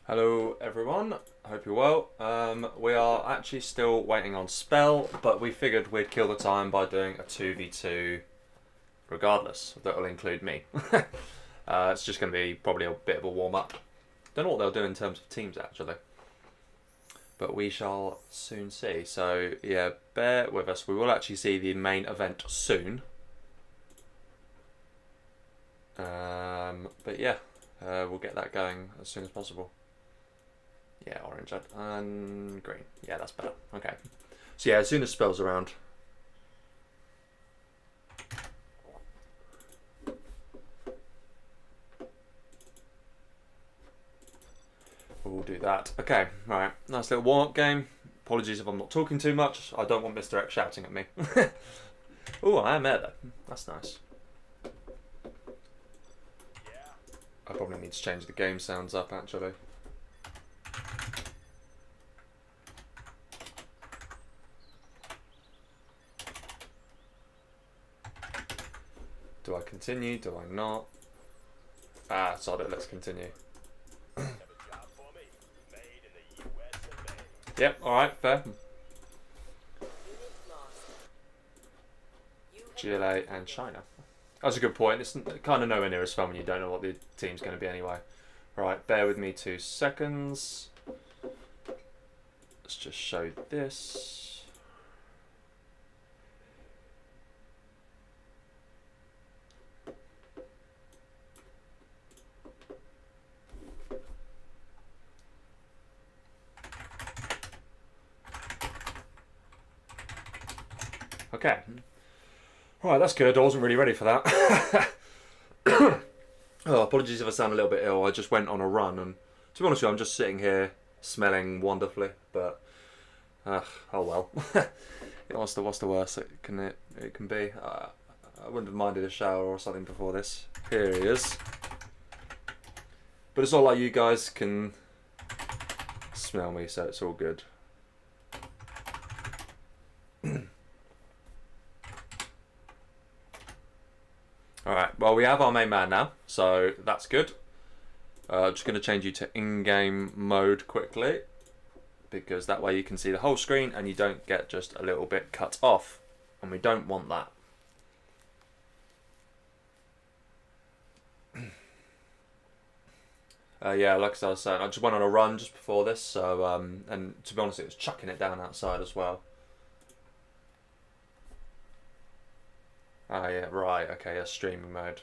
Hello everyone, I hope you're well. We are actually still waiting on Spell, but we figured we'd kill the time by doing a 2v2 regardless. That'll include me. It's just going to be probably a bit of a warm-up. Don't know what they'll do in terms of teams actually, but we shall soon see. So yeah, bear with us. We will actually see the main event soon. But yeah, we'll get that going as soon as possible. Yeah, orange and green. Yeah, that's better. Okay. So yeah, as soon as Spell's around. We'll do that. Okay, right. Nice little warm-up game. Apologies if I'm not talking too much. I don't want MrX shouting at me. Oh, I am there though. That's nice. I probably need to change the game sounds up actually. Do I continue? Do I not? Ah, sod it, let's continue. Yep, alright, fair. GLA and China. That's a good point. It's kind of nowhere near as fun when you don't know what the team's going to be anyway. Right, bear with me 2 seconds. Let's just show this. Okay. Right, that's good. I wasn't really ready for that. Oh, apologies if I sound a little bit ill. I just went on a run, and to be honest with you, I'm just sitting here smelling wonderfully. But oh well. What's the worst it can be? I wouldn't have minded a shower or something before this. Here he is. But it's not like you guys can smell me, so it's all good. Alright, well we have our main man now, so that's good. I'm just going to change you to in-game mode quickly, because that way you can see the whole screen and you don't get just a little bit cut off, and we don't want that. Yeah, like I was saying, I just went on a run just before this, so and to be honest, it was chucking it down outside as well. Ah, yeah, right, okay, yeah, streaming mode.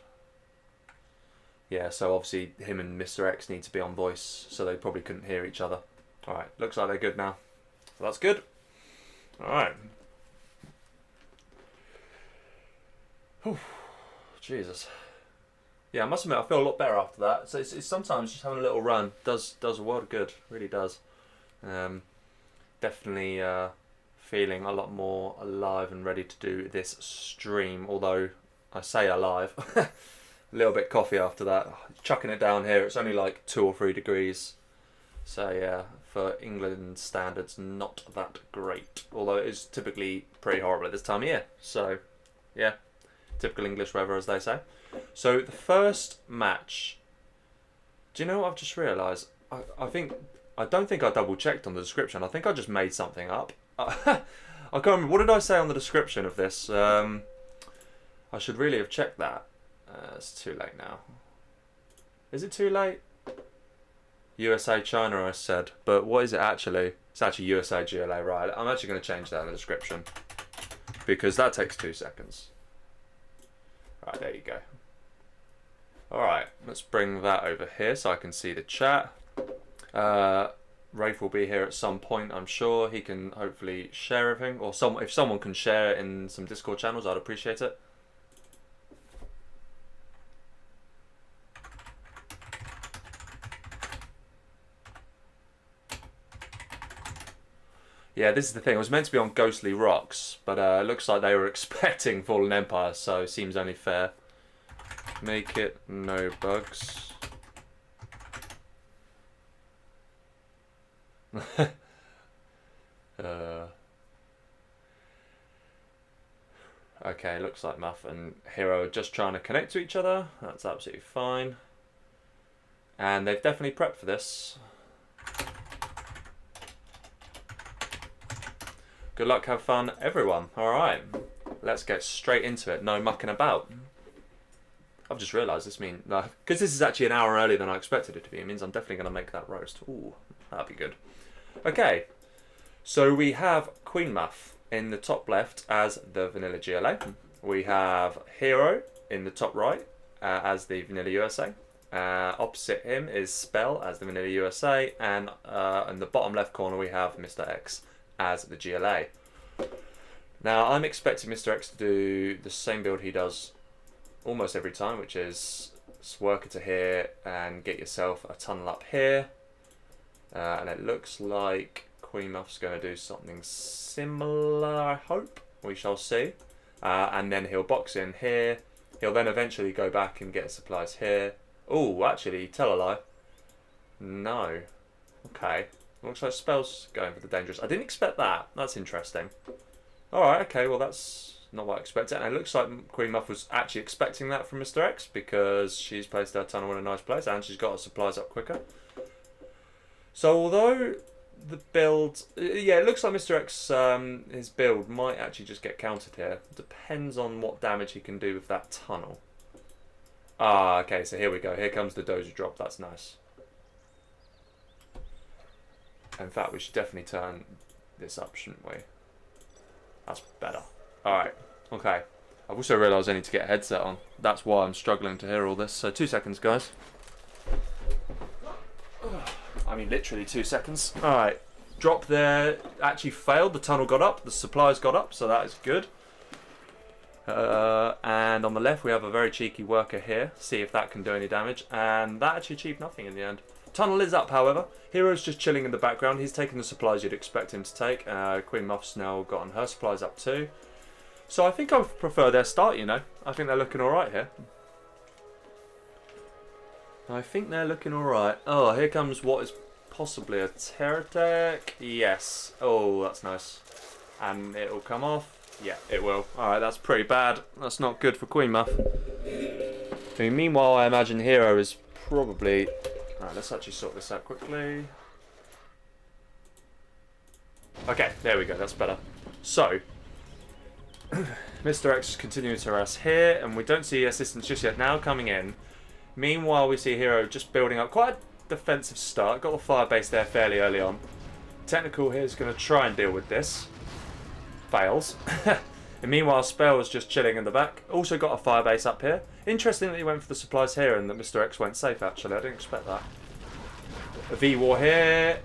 Yeah, so obviously him and MrX need to be on voice, so they probably couldn't hear each other. Alright, looks like they're good now. So that's good. Alright. Jesus. Yeah, I must admit, I feel a lot better after that. So it's sometimes just having a little run does a world of good, really does. Definitely feeling a lot more alive and ready to do this stream, although I say alive. A little bit coffee after that. Chucking it down here, it's only like 2 or 3 degrees. So yeah, for England standards, not that great. Although it is typically pretty horrible at this time of year. So yeah, typical English weather, as they say. So the first match, do you know what I've just realised? I don't think I double checked on the description. I think I just made something up. I can't remember. What did I say on the description of this? I should really have checked that. It's too late now. Is it too late? USA China, I said. But what is it actually? It's actually USA GLA, right? I'm actually going to change that in the description, because that takes 2 seconds. Right, there you go. Alright, let's bring that over here so I can see the chat. Rafe will be here at some point, I'm sure. He can hopefully share everything, or if someone can share it in some Discord channels, I'd appreciate it. Yeah, this is the thing. It was meant to be on Ghostly Rocks, but it looks like they were expecting Fallen Empire, so it seems only fair. Make it no bugs. Okay, looks like Muff and Hero are just trying to connect to each other. That's absolutely fine. And they've definitely prepped for this. Good luck, have fun, everyone. Alright, let's get straight into it. No mucking about. I've just realised this means, because this is actually an hour earlier than I expected it to be, it means I'm definitely going to make that roast. Ooh, that'd be good. Okay, so we have Queenmuff in the top left as the Vanilla GLA. We have Hero in the top right as the Vanilla USA. Opposite him is Spell as the Vanilla USA, and in the bottom left corner we have MrX as the GLA. Now I'm expecting MrX to do the same build he does almost every time, which is worker to here and get yourself a tunnel up here. And it looks like Queenmuff's going to do something similar, I hope. We shall see. And then he'll box in here. He'll then eventually go back and get supplies here. Oh, actually, tell a lie. No. Okay. Looks like Spell's going for the dangerous. I didn't expect that. That's interesting. Alright, okay, well that's not what I expected. And it looks like Queenmuff was actually expecting that from MrX because she's placed her tunnel in a nice place and she's got her supplies up quicker. So although the build... Yeah, it looks like MrX, his build might actually just get countered here. Depends on what damage he can do with that tunnel. Ah, okay, so here we go. Here comes the dozer drop. That's nice. In fact, we should definitely turn this up, shouldn't we? That's better. Alright, okay. I've also realised I need to get a headset on. That's why I'm struggling to hear all this. So 2 seconds, guys. I mean, literally 2 seconds. Alright, drop there. Actually failed. The tunnel got up. The supplies got up, so that is good. And on the left, we have a very cheeky worker here. See if that can do any damage. And that actually achieved nothing in the end. Tunnel is up, however. Hero's just chilling in the background. He's taking the supplies you'd expect him to take. Queenmuff's now gotten her supplies up too. So I think I prefer their start, you know. I think they're looking alright here. I think they're looking alright. Oh, here comes what is possibly a terror attack. Yes. Oh, that's nice. And it'll come off. Yeah, it will. Alright, that's pretty bad. That's not good for Queenmuff. I mean, meanwhile, I imagine Hero is probably... Alright, let's actually sort this out quickly. Okay, there we go, that's better. So, MrX is continuing to harass here, and we don't see assistance just yet now coming in. Meanwhile, we see Hero just building up quite a defensive start. Got the fire base there fairly early on. Technical here is going to try and deal with this. Fails. And meanwhile, Spell is just chilling in the back. Also got a fire base up here. Interesting that he went for the supplies here and that MrX went safe, actually. I didn't expect that. A V-War here.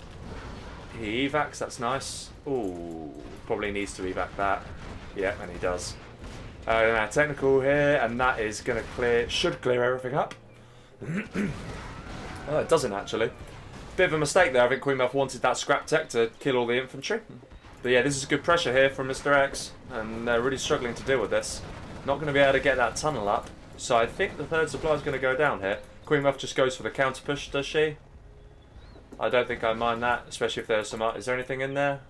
He evacs, that's nice. Ooh, probably needs to evac that. Yeah, and he does. Now technical here, and that is going to clear, should clear everything up. Oh, it doesn't actually. Bit of a mistake there. I think Queenmuff wanted that scrap tech to kill all the infantry. But yeah, this is good pressure here from MrX, and they're really struggling to deal with this. Not going to be able to get that tunnel up, so I think the third supply is going to go down here. Queenmuff just goes for the counter push, does she? I don't think I mind that, especially if there's some... Is there anything in there?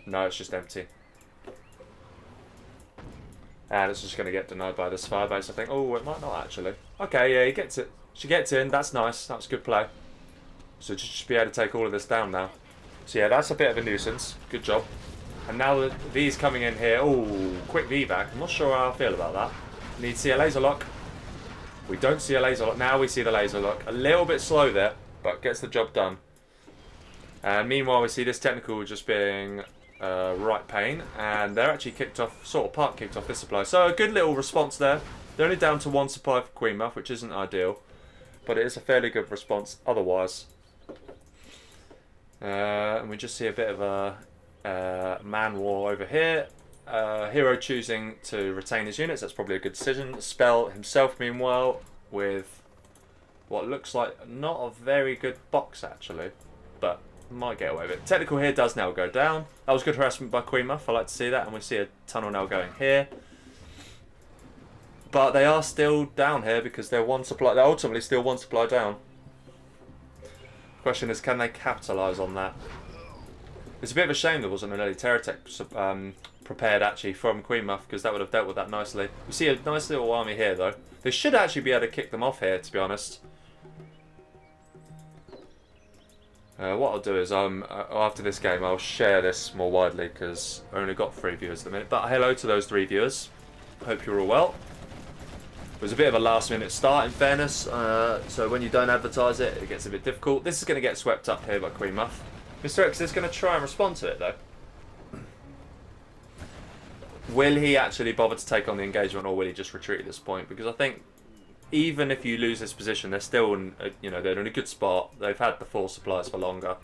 No, it's just empty. And it's just going to get denied by this firebase, I think. Oh, it might not actually. Okay, yeah, he gets it. She gets in, that's nice. That's good play. So just be able to take all of this down now. So yeah, that's a bit of a nuisance. Good job. And now the V's coming in here. Oh, quick V-back. I'm not sure how I feel about that. Need to see a laser lock. We don't see a laser lock. Now we see the laser lock. A little bit slow there, but gets the job done. And meanwhile, we see this technical just being right pain. And they're actually kicked off, sort of part kicked off this supply. So a good little response there. They're only down to one supply for Queenmuff, which isn't ideal. But it is a fairly good response otherwise. And we just see a bit of a man war over here. Hero choosing to retain his units. That's probably a good decision. Spell himself, meanwhile, with what looks like not a very good box, actually. But might get away with it. Technical here does now go down. That was good harassment by Queenmuff. I like to see that. And we see a tunnel now going here. But they are still down here because they're one supply. They're ultimately still one supply down. Question is, can they capitalise on that? It's a bit of a shame there wasn't an early terror tech prepared actually from Queenmuff, because that would have dealt with that nicely. We see a nice little army here though. They should actually be able to kick them off here, to be honest. What I'll do is after this game I'll share this more widely, because I only got 3 viewers at the minute. But hello to those 3 viewers. Hope you're all well. It was a bit of a last minute start in fairness, so when you don't advertise it, it gets a bit difficult. This is going to get swept up here by Queenmuff. MrX is going to try and respond to it though. Will he actually bother to take on the engagement, or will he just retreat at this point? Because I think even if you lose this position, they're still in, they're in a good spot. They've had the 4 supplies for longer.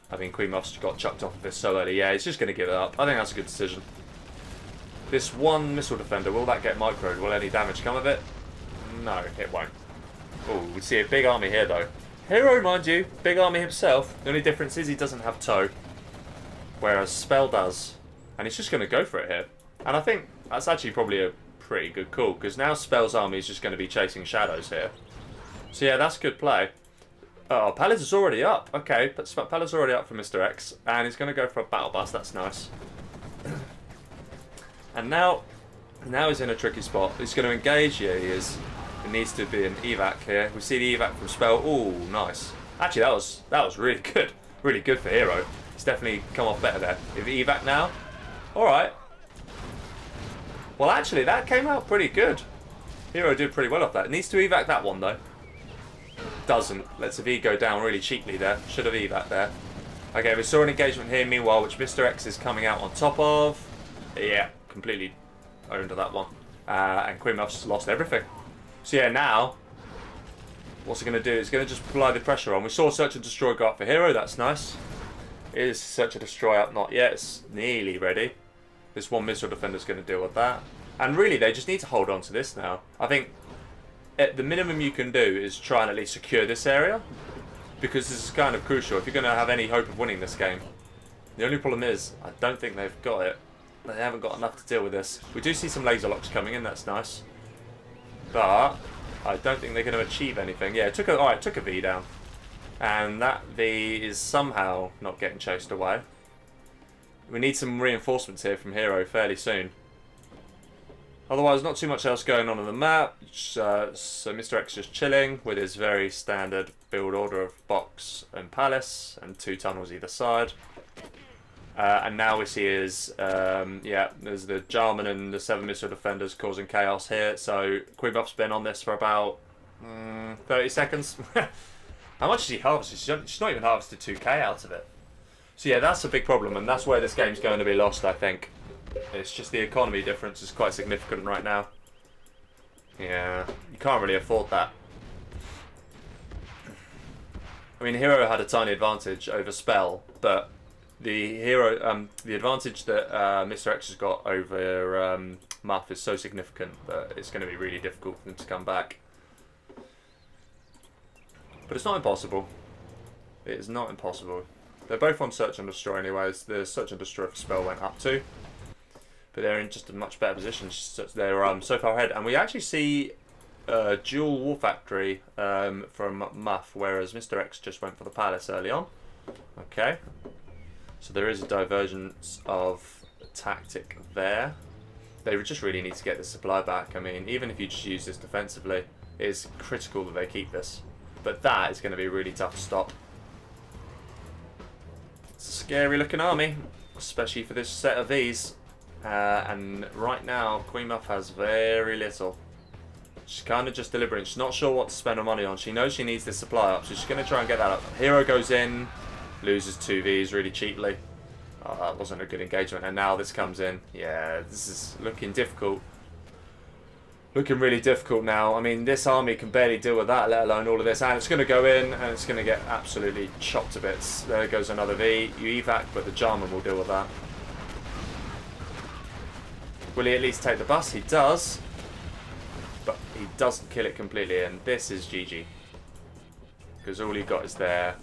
I mean, Queenmuff's got chucked off of this so early. Yeah, he's just going to give it up. I think that's a good decision. This one missile defender, will that get microed? Will any damage come of it? No, it won't. Oh, we see a big army here though. Hero, mind you, big army himself. The only difference is he doesn't have toe, whereas Spell does. And he's just going to go for it here. And I think that's actually probably a pretty good call, because now Spell's army is just going to be chasing shadows here. So yeah, that's good play. Oh, Palace is already up. Okay, but Palace is already up for MrX, and he's going to go for a battle bus. That's nice. And now he's in a tricky spot. He's going to engage. Yeah, he is. It needs to be an evac here. We see the evac from Spell. Oh, nice. Actually, that was really good. Really good for Hero. He's definitely come off better there. If evac now, all right. Well, actually, that came out pretty good. Hero did pretty well off that. Needs to evac that one though. Doesn't. Lets the V go down really cheaply there. Should have evac there. Okay, we saw an engagement here meanwhile, which MrX is coming out on top of. Yeah, completely owned that one. And Queenmuff's lost everything. So yeah, now, what's he going to do? He's going to just apply the pressure on. We saw Search and Destroy go up for Hero. That's nice. Is Search and Destroy up? Not yet. It's nearly ready. This one Missile Defender's going to deal with that. And really, they just need to hold on to this now. I think the minimum you can do is try and at least secure this area, because this is kind of crucial if you're going to have any hope of winning this game. The only problem is, I don't think they've got it. They haven't got enough to deal with this. We do see some laser locks coming in. That's nice. But I don't think they're going to achieve anything. Yeah, it took a V down. And that V is somehow not getting chased away. We need some reinforcements here from Hero fairly soon. Otherwise, not too much else going on the map. So MrX just chilling with his very standard build order of box and palace and 2 tunnels either side. And now we see is, yeah, there's the Jarman and the 7 Missile Defenders causing chaos here. So Queenmuff's been on this for about 30 seconds. How much has he harvested? She's not even harvested 2k out of it. So yeah, that's a big problem, and that's where this game's going to be lost, I think. It's just the economy difference is quite significant right now. Yeah, you can't really afford that. I mean, Hero had a tiny advantage over Spell, but the advantage that MrX has got over Muff is so significant that it's going to be really difficult for them to come back. But it's not impossible. It is not impossible. They're both on Search and Destroy anyways. The Search and Destroy for Spell went up too. But they're in just a much better position. They're so far ahead. And we actually see a dual War Factory from Muff, whereas MrX just went for the Palace early on. Okay. So there is a divergence of tactic there. They just really need to get the supply back. I mean, even if you just use this defensively, it is critical that they keep this. But that is going to be really tough to stop. It's a scary looking army, especially for this set of Vs. And right now, Queenmuff has very little. She's kind of just deliberating. She's not sure what to spend her money on. She knows she needs this supply up, so she's going to try and get that up. Hero goes in, loses 2 Vs really cheaply. Oh, that wasn't a good engagement. And now this comes in. Yeah, this is looking difficult. Looking really difficult now. I mean, this army can barely deal with that, let alone all of this. And it's going to go in, and it's going to get absolutely chopped to bits. There goes another V. You evac, but the Jarman will deal with that. Will he at least take the bus? He does. But he doesn't kill it completely, and this is GG. Because all he got is there.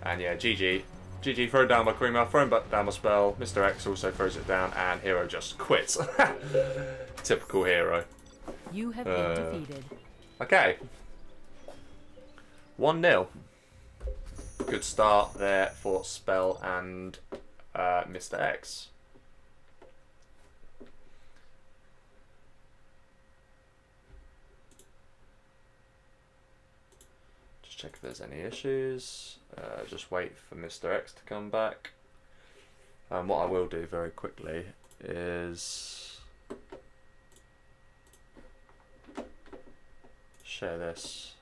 And yeah, GG. GG thrown down by Queenmuff, thrown back down by Spell. MrX also throws it down, and Hero just quits. Typical Hero. You have been defeated. Okay. 1-0. Good start there for Spell and MrX. Just check if there's any issues. Just wait for MrX to come back. What I will do very quickly is share this.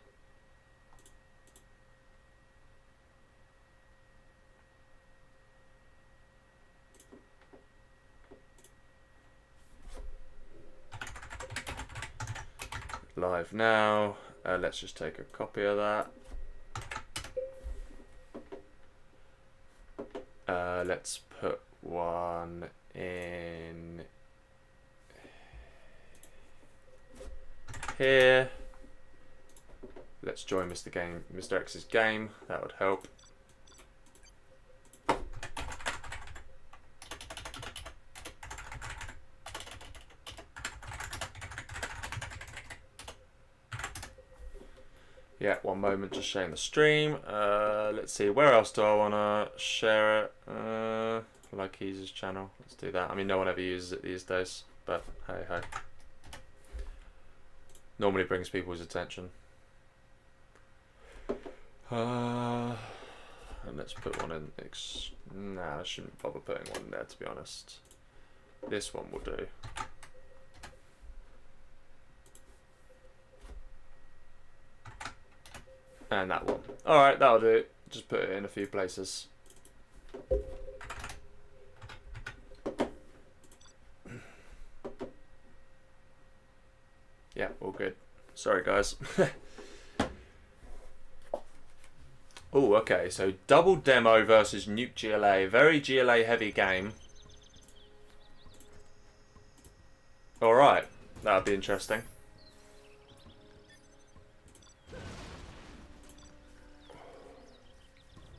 Live now. Let's just take a copy of that. Let's put one in here. Let's join Mr. X's game. That would help. Yeah, one moment, just sharing the stream. Let's see, where else do I want to share it? Like his channel. Let's do that. I mean, no one ever uses it these days, but hey ho. Normally brings people's attention. And let's put one in. Nah, I shouldn't bother putting one there, to be honest. This one will do. And that one. Alright, that'll do. Just put it in a few places. Yeah, all good. Sorry, guys. Oh, okay. So double demo versus Nuke GLA. Very GLA heavy game. Alright. That'll be interesting.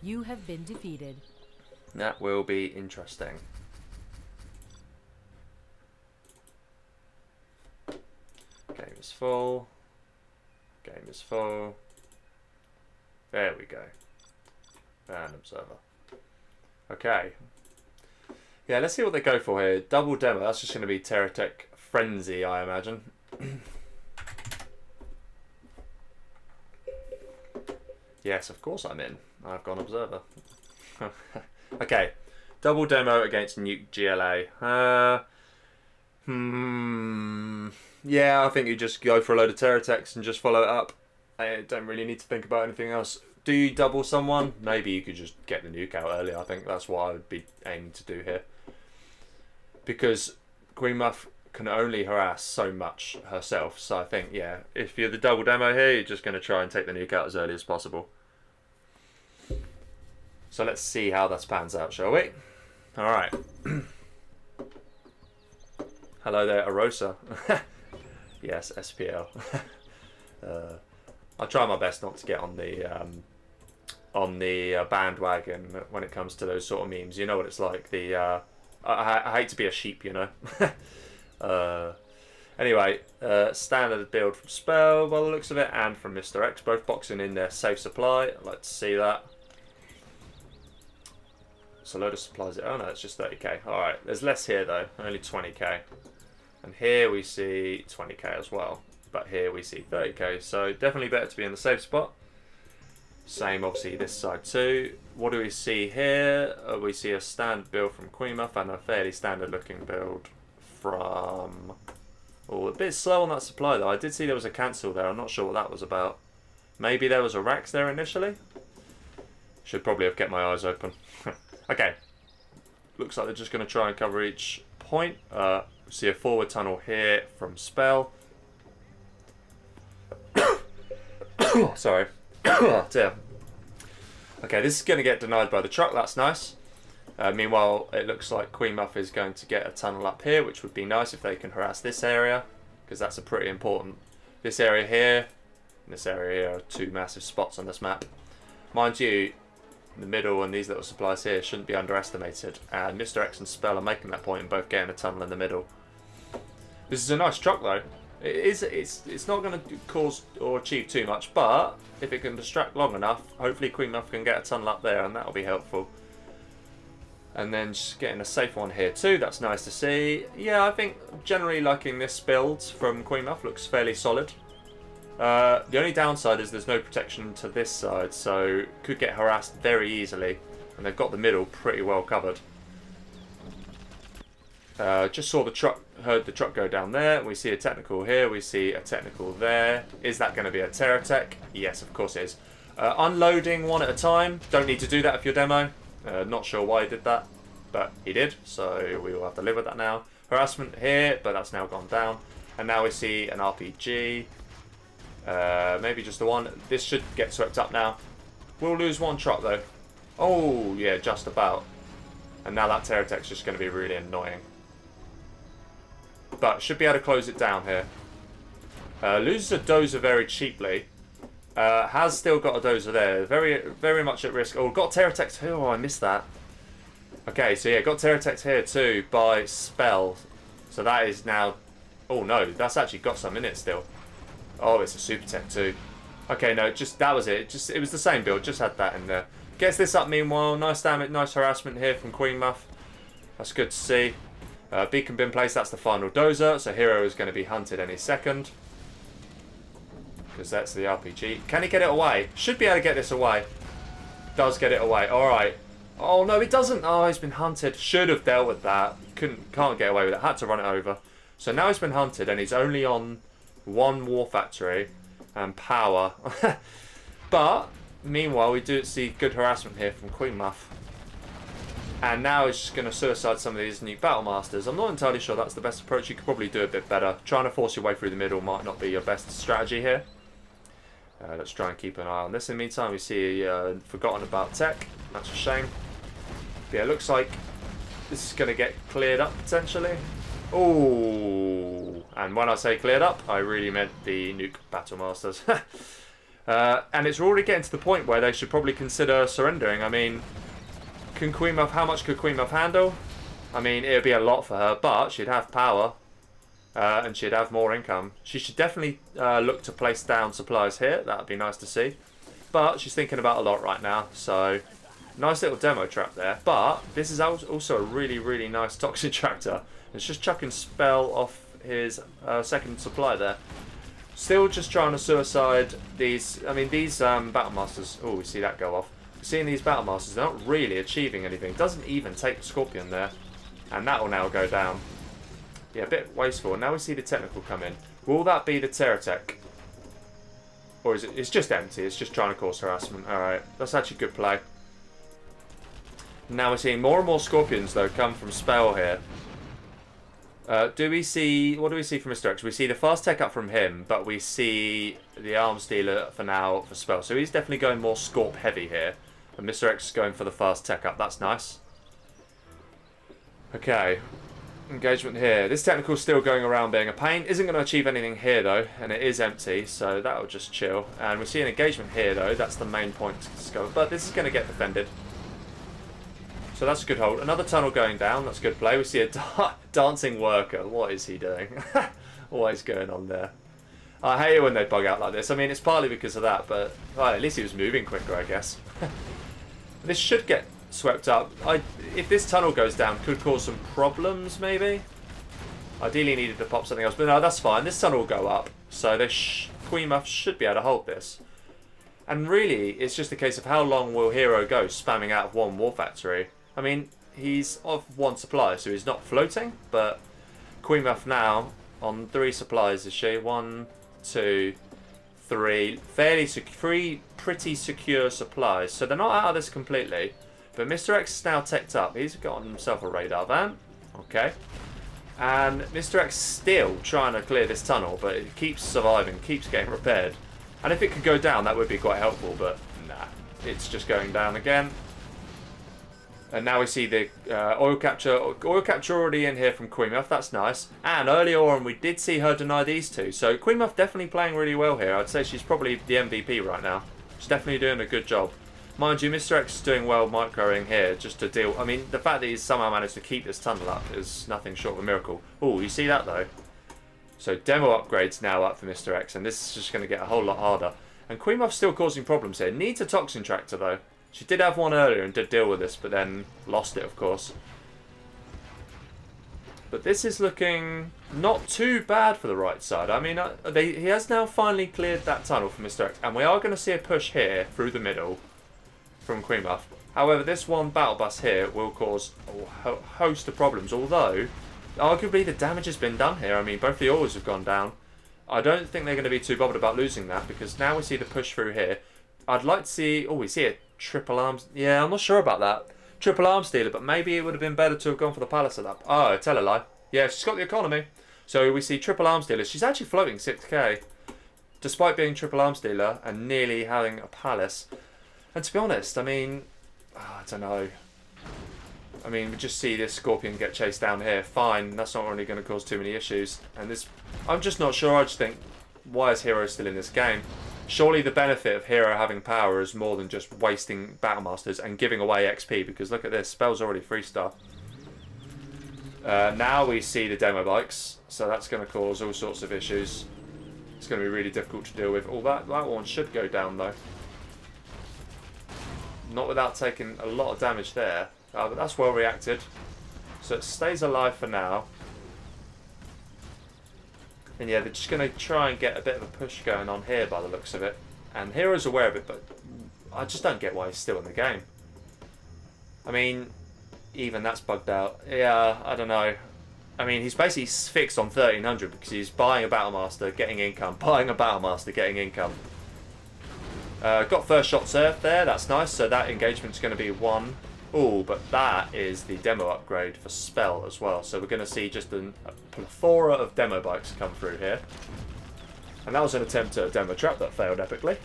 You have been defeated. That will be interesting. Game is full. Game is full. There we go. And observer. Okay. Yeah, let's see what they go for here. Double demo. That's just going to be Terratech Frenzy, I imagine. Yes, of course I'm in. I've gone observer. Okay. Double demo against Nuke GLA. Yeah, I think you just go for a load of Terratechs and just follow it up. I don't really need to think about anything else. Do you double someone? Maybe you could just get the nuke out early. I think that's what I would be aiming to do here. Because Queenmuff can only harass so much herself. So I think, yeah, if you're the double demo here, you're just going to try and take the nuke out as early as possible. So let's see how that pans out, shall we? Alright. Hello there, Arosa. Yes, SPL. I try my best not to get on the bandwagon when it comes to those sort of memes. You know what it's like. I hate to be a sheep, you know. Anyway, standard build from Spell, by the looks of it, and from MrX, both boxing in their safe supply. I'd like to see that. So a load of supplies. Oh no, it's just 30k. Alright, there's less here though, only 20k. And here we see 20k as well. But here we see 30k, so definitely better to be in the safe spot. Same obviously this side too. What do we see here? We see a standard build from Queenmuff and a fairly standard looking build from... Oh, a bit slow on that supply though. I did see there was a cancel there, I'm not sure what that was about. Maybe there was a Rax there initially? Should probably have kept my eyes open. Okay, looks like they're just going to try and cover each point. See a forward tunnel here from Spell. Sorry. Oh, dear. Okay, this is going to get denied by the truck. That's nice. Meanwhile, it looks like Queenmuff is going to get a tunnel up here, which would be nice if they can harass this area, because that's a pretty important... This area here and this area here are two massive spots on this map. Mind you, the middle and these little supplies here shouldn't be underestimated, and MrX and Spell are making that point and both getting a tunnel in the middle. This is a nice truck though. It's not going to cause or achieve too much, but if it can distract long enough, hopefully Queenmuff can get a tunnel up there and that'll be helpful. And then just getting a safe one here too, that's nice to see. Yeah, I think generally liking this build from Queenmuff, looks fairly solid. The only downside is there's no protection to this side, so could get harassed very easily, and they've got the middle pretty well covered. Just saw the truck, heard the truck go down there. We see a technical here, we see a technical there. Is that going to be a Terratech? Yes, of course it is. Unloading one at a time. Don't need to do that if you're demo. Not sure why he did that, but he did, so we will have to live with that now. Harassment here, but that's now gone down. And now we see an RPG. Maybe just the one. This should get swept up now. We'll lose one truck though. Oh, yeah, just about. And now that Terratech's just going to be really annoying. But should be able to close it down here. Loses a dozer very cheaply. Has still got a dozer there. Very, very much at risk. Oh, got Terratech too. Oh, I missed that. Okay, so yeah, got Terratech here too by spell. So that is now... Oh no, that's actually got some in it still. Oh, it's a super tech too. Okay, no, just that was it. Just it was the same build, just had that in there. Gets this up meanwhile. Nice damage, nice harassment here from Queenmuff. That's good to see. Beacon been placed, that's the final dozer. So Hero is going to be hunted any second. Because that's the RPG. Can he get it away? Should be able to get this away. Does get it away. Alright. Oh no, it doesn't. Oh, he's been hunted. Should have dealt with that. Can't get away with it. Had to run it over. So now he's been hunted and he's only on one war factory and power. But meanwhile, we do see good harassment here from Queenmuff. And now he's just going to suicide some of these new battle masters. I'm not entirely sure that's the best approach. You could probably do a bit better. Trying to force your way through the middle might not be your best strategy here. Let's try and keep an eye on this. In the meantime, we see forgotten about tech. That's a shame. But yeah, it looks like this is going to get cleared up potentially. Oh, and when I say cleared up, I really meant the nuke battle masters. And it's already getting to the point where they should probably consider surrendering. I mean, can Queenmuff? How much could Queenmuff handle? I mean, it would be a lot for her, but she'd have power. And she'd have more income. She should definitely look to place down supplies here. That would be nice to see. But she's thinking about a lot right now. So, nice little demo trap there. But this is also a really, really nice toxic tractor. It's just chucking spell off his second supply there. Still just trying to suicide these... I mean, these Battle Masters... Oh, we see that go off. Seeing these Battle Masters, they're not really achieving anything. Doesn't even take the Scorpion there. And that will now go down. Yeah, a bit wasteful. Now we see the technical come in. Will that be the Terratech? Or is it? It's just empty. It's just trying to cause harassment. Alright, that's actually good play. Now we're seeing more and more Scorpions, though, come from Spell here. Do we see... What do we see from MrX? We see the fast tech up from him, but we see the arms dealer for now for Spell. So he's definitely going more Scorp heavy here. And MrX is going for the fast tech up. That's nice. Okay. Engagement here. This technical is still going around being a pain. Isn't going to achieve anything here though, and it is empty, so that'll just chill. And we see an engagement here though. That's the main point to discover. But this is going to get defended, so that's a good hold. Another tunnel going down. That's good play. We see a dancing worker. What is he doing? What is going on there? I hate it when they bug out like this. I mean, it's partly because of that, but well, at least he was moving quicker, I guess. This should get swept up. If this tunnel goes down, could cause some problems, maybe. Ideally needed to pop something else, but no, that's fine. This tunnel will go up, so this Queenmuff should be able to hold this. And really, it's just a case of how long will Hero go spamming out of one war factory. I mean, he's off one supply, so he's not floating, but Queenmuff now on 3 supplies, is she? 1, 2, 3. Three pretty secure supplies, so they're not out of this completely. But MrX is now teched up. He's got himself a radar van. Okay. And MrX still trying to clear this tunnel, but it keeps surviving, keeps getting repaired. And if it could go down, that would be quite helpful, but nah. It's just going down again. And now we see the oil capture. Oil capture already in here from Queenmuff. That's nice. And earlier on, we did see her deny these two. So Queenmuff definitely playing really well here. I'd say she's probably the MVP right now. She's definitely doing a good job. Mind you, MrX is doing well microing here just to deal... I mean, the fact that he's somehow managed to keep this tunnel up is nothing short of a miracle. Oh, you see that though? So demo upgrades now up for MrX, and this is just going to get a whole lot harder. And Queenmuff's still causing problems here. Needs a toxin tractor though. She did have one earlier and did deal with this, but then lost it, of course. But this is looking not too bad for the right side. I mean, he has now finally cleared that tunnel for MrX, and we are going to see a push here through the middle from Queenmuff. However, this one battle bus here will cause a host of problems, although arguably the damage has been done here. I mean, both the oils have gone down. I don't think they're going to be too bothered about losing that, because now we see the push through here. I'd like to see... Oh, we see a triple arms... Yeah, I'm not sure about that. Triple arms dealer, but maybe it would have been better to have gone for the palace at that... Oh, tell a lie. Yeah, she's got the economy. So we see triple arms dealer. She's actually floating 6k, despite being triple arms dealer and nearly having a palace. And to be honest, I mean, I don't know. I mean, we just see this Scorpion get chased down here. Fine, that's not really going to cause too many issues. And this, I'm just not sure. I just think, why is Hero still in this game? Surely the benefit of Hero having power is more than just wasting Battle Masters and giving away XP, because look at this, spell's already 3-star. Now we see the demo bikes, so that's going to cause all sorts of issues. It's going to be really difficult to deal with. Oh, that one should go down though. Not without taking a lot of damage there. But that's well reacted. So it stays alive for now. And yeah, they're just going to try and get a bit of a push going on here by the looks of it. And Hero's aware of it, but I just don't get why he's still in the game. I mean, even that's bugged out. Yeah, I don't know. I mean, he's basically fixed on 1300 because he's buying a Battle Master, getting income, buying a Battle Master, getting income. Got first shot served there, that's nice, so that engagement's going to be 1. Ooh, but that is the demo upgrade for Spell as well, so we're going to see just a plethora of demo bikes come through here. And that was an attempt at a demo trap that failed epically.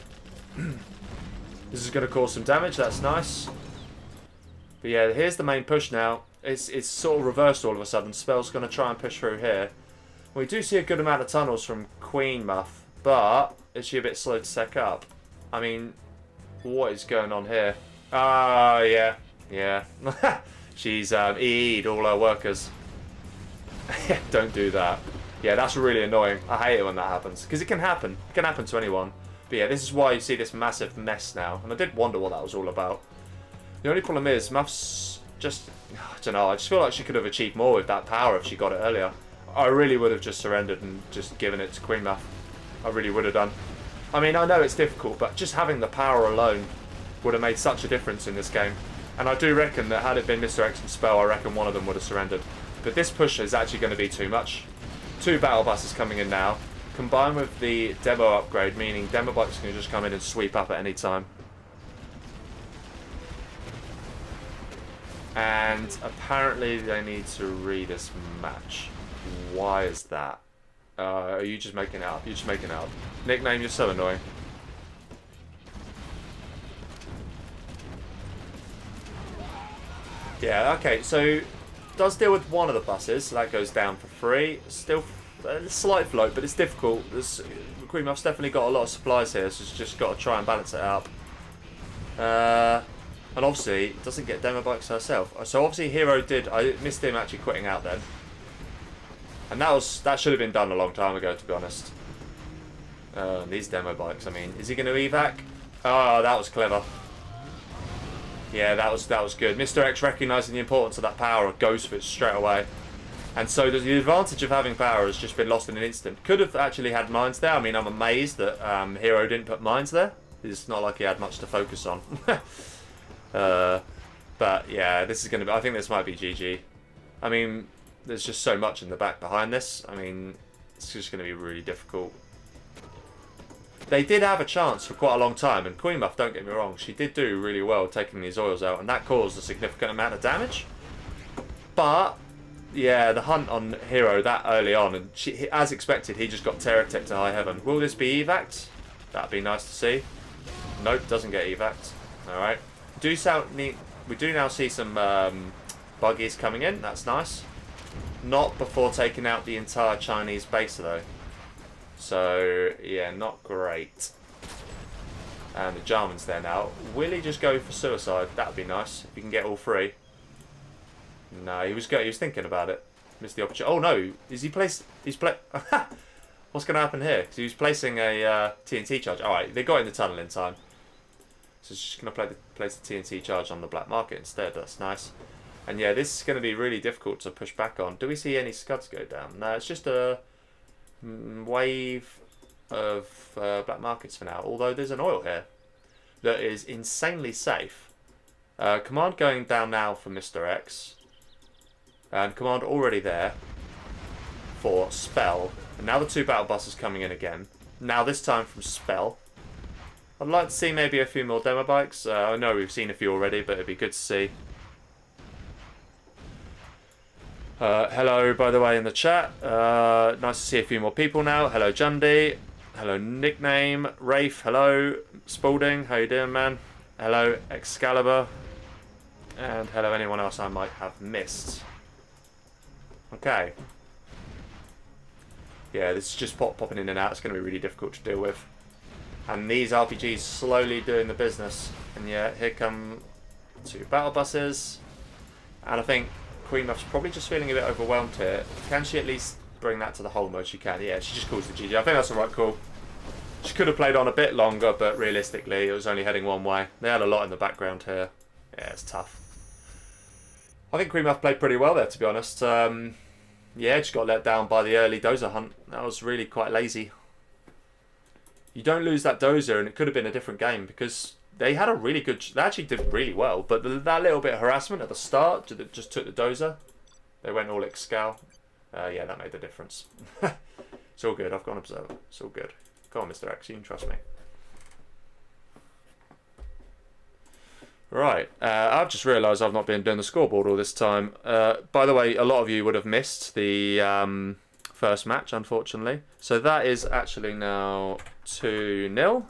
This is going to cause some damage, that's nice. But yeah, here's the main push now. It's sort of reversed all of a sudden. Spell's going to try and push through here. We do see a good amount of tunnels from Queenmuff, but is she a bit slow to sec up? I mean, what is going on here? Ah, yeah. She's EE'd all her workers. Don't do that. Yeah, that's really annoying. I hate it when that happens, because it can happen. It can happen to anyone. But yeah, this is why you see this massive mess now. And I did wonder what that was all about. The only problem is, Muff's just... I don't know, I just feel like she could have achieved more with that power if she got it earlier. I really would have just surrendered and just given it to Queenmuff. I really would have done. I mean, I know it's difficult, but just having the power alone would have made such a difference in this game. And I do reckon that had it been MrX and Spell, I reckon one of them would have surrendered. But this push is actually going to be too much. 2 battle buses coming in now, combined with the demo upgrade, meaning demo bikes can just come in and sweep up at any time. And apparently they need to read this match. Why is that? Are you just making it up? You're just making it up. Nickname, you're so annoying. Yeah, okay, so does deal with one of the buses, so that goes down for free. Still a slight float, but it's difficult. Queenmuff's definitely got a lot of supplies here, so she's just got to try and balance it out. And obviously, doesn't get demo bikes herself. So obviously Hero did, I missed him actually quitting out then. And that should have been done a long time ago, to be honest. These demo bikes, I mean, is he going to evac? Oh, that was clever. Yeah, that was good. MrX recognising the importance of that power goes for it straight away. And so the advantage of having power has just been lost in an instant. Could have actually had mines there. I mean, I'm amazed that Hero didn't put mines there. It's not like he had much to focus on. But yeah, this is going to be... I think this might be GG. I mean, there's just so much in the back behind this. I mean, it's just going to be really difficult. They did have a chance for quite a long time, and Queenmuff, don't get me wrong, she did do really well taking these oils out, and that caused a significant amount of damage. But, yeah, the hunt on Hero that early on, and she, as expected, he just got Terratech to high heaven. Will this be evac'd? That'd be nice to see. Nope, doesn't get evac'd. Alright. We do now see some buggies coming in, that's nice. Not before taking out the entire Chinese base, though. So, yeah, not great. And the Jarman's there now. Will he just go for suicide? That would be nice, if he can get all 3. No, he was thinking about it. Missed the opportunity. Oh, no. Is he placed... What's going to happen here? Because he was placing a TNT charge. Alright, they got in the tunnel in time. So he's just going to place the TNT charge on the black market instead. That's nice. And yeah, this is going to be really difficult to push back on. Do we see any scuds go down? No, it's just a... wave of black markets for now, although there's an oil here that is insanely safe. Command going down now for MrX, and command already there for Spell, and now the 2 battle buses coming in again, now this time from Spell. I'd like to see maybe a few more demo bikes. I know we've seen a few already, but it'd be good to see. Hello, by the way, in the chat. Nice to see a few more people now. Hello, Jundy. Hello, Nickname. Rafe, hello. Spalding, how you doing, man? Hello, Excalibur. And hello, anyone else I might have missed. Okay. Yeah, this is just popping in and out. It's going to be really difficult to deal with. And these RPGs slowly doing the business. And yeah, here come 2 battle buses. And I think Queenmuff's probably just feeling a bit overwhelmed here. Can she at least bring that to the whole mode? She can, yeah, she just calls the GG. I think that's the right call. She could have played on a bit longer, but realistically, it was only heading one way. They had a lot in the background here. Yeah, it's tough. I think Queenmuff played pretty well there, to be honest. Yeah, just got let down by the early dozer hunt. That was really quite lazy. You don't lose that dozer, and it could have been a different game, because they had a really good... They actually did really well, but that little bit of harassment at the start just took the dozer. They went all Excel. Yeah, that made the difference. It's all good. I've got an observer. It's all good. Go on, MrX. You can trust me. Right. I've just realised I've not been doing the scoreboard all this time. By the way, a lot of you would have missed the first match, unfortunately. So that is actually now 2-0.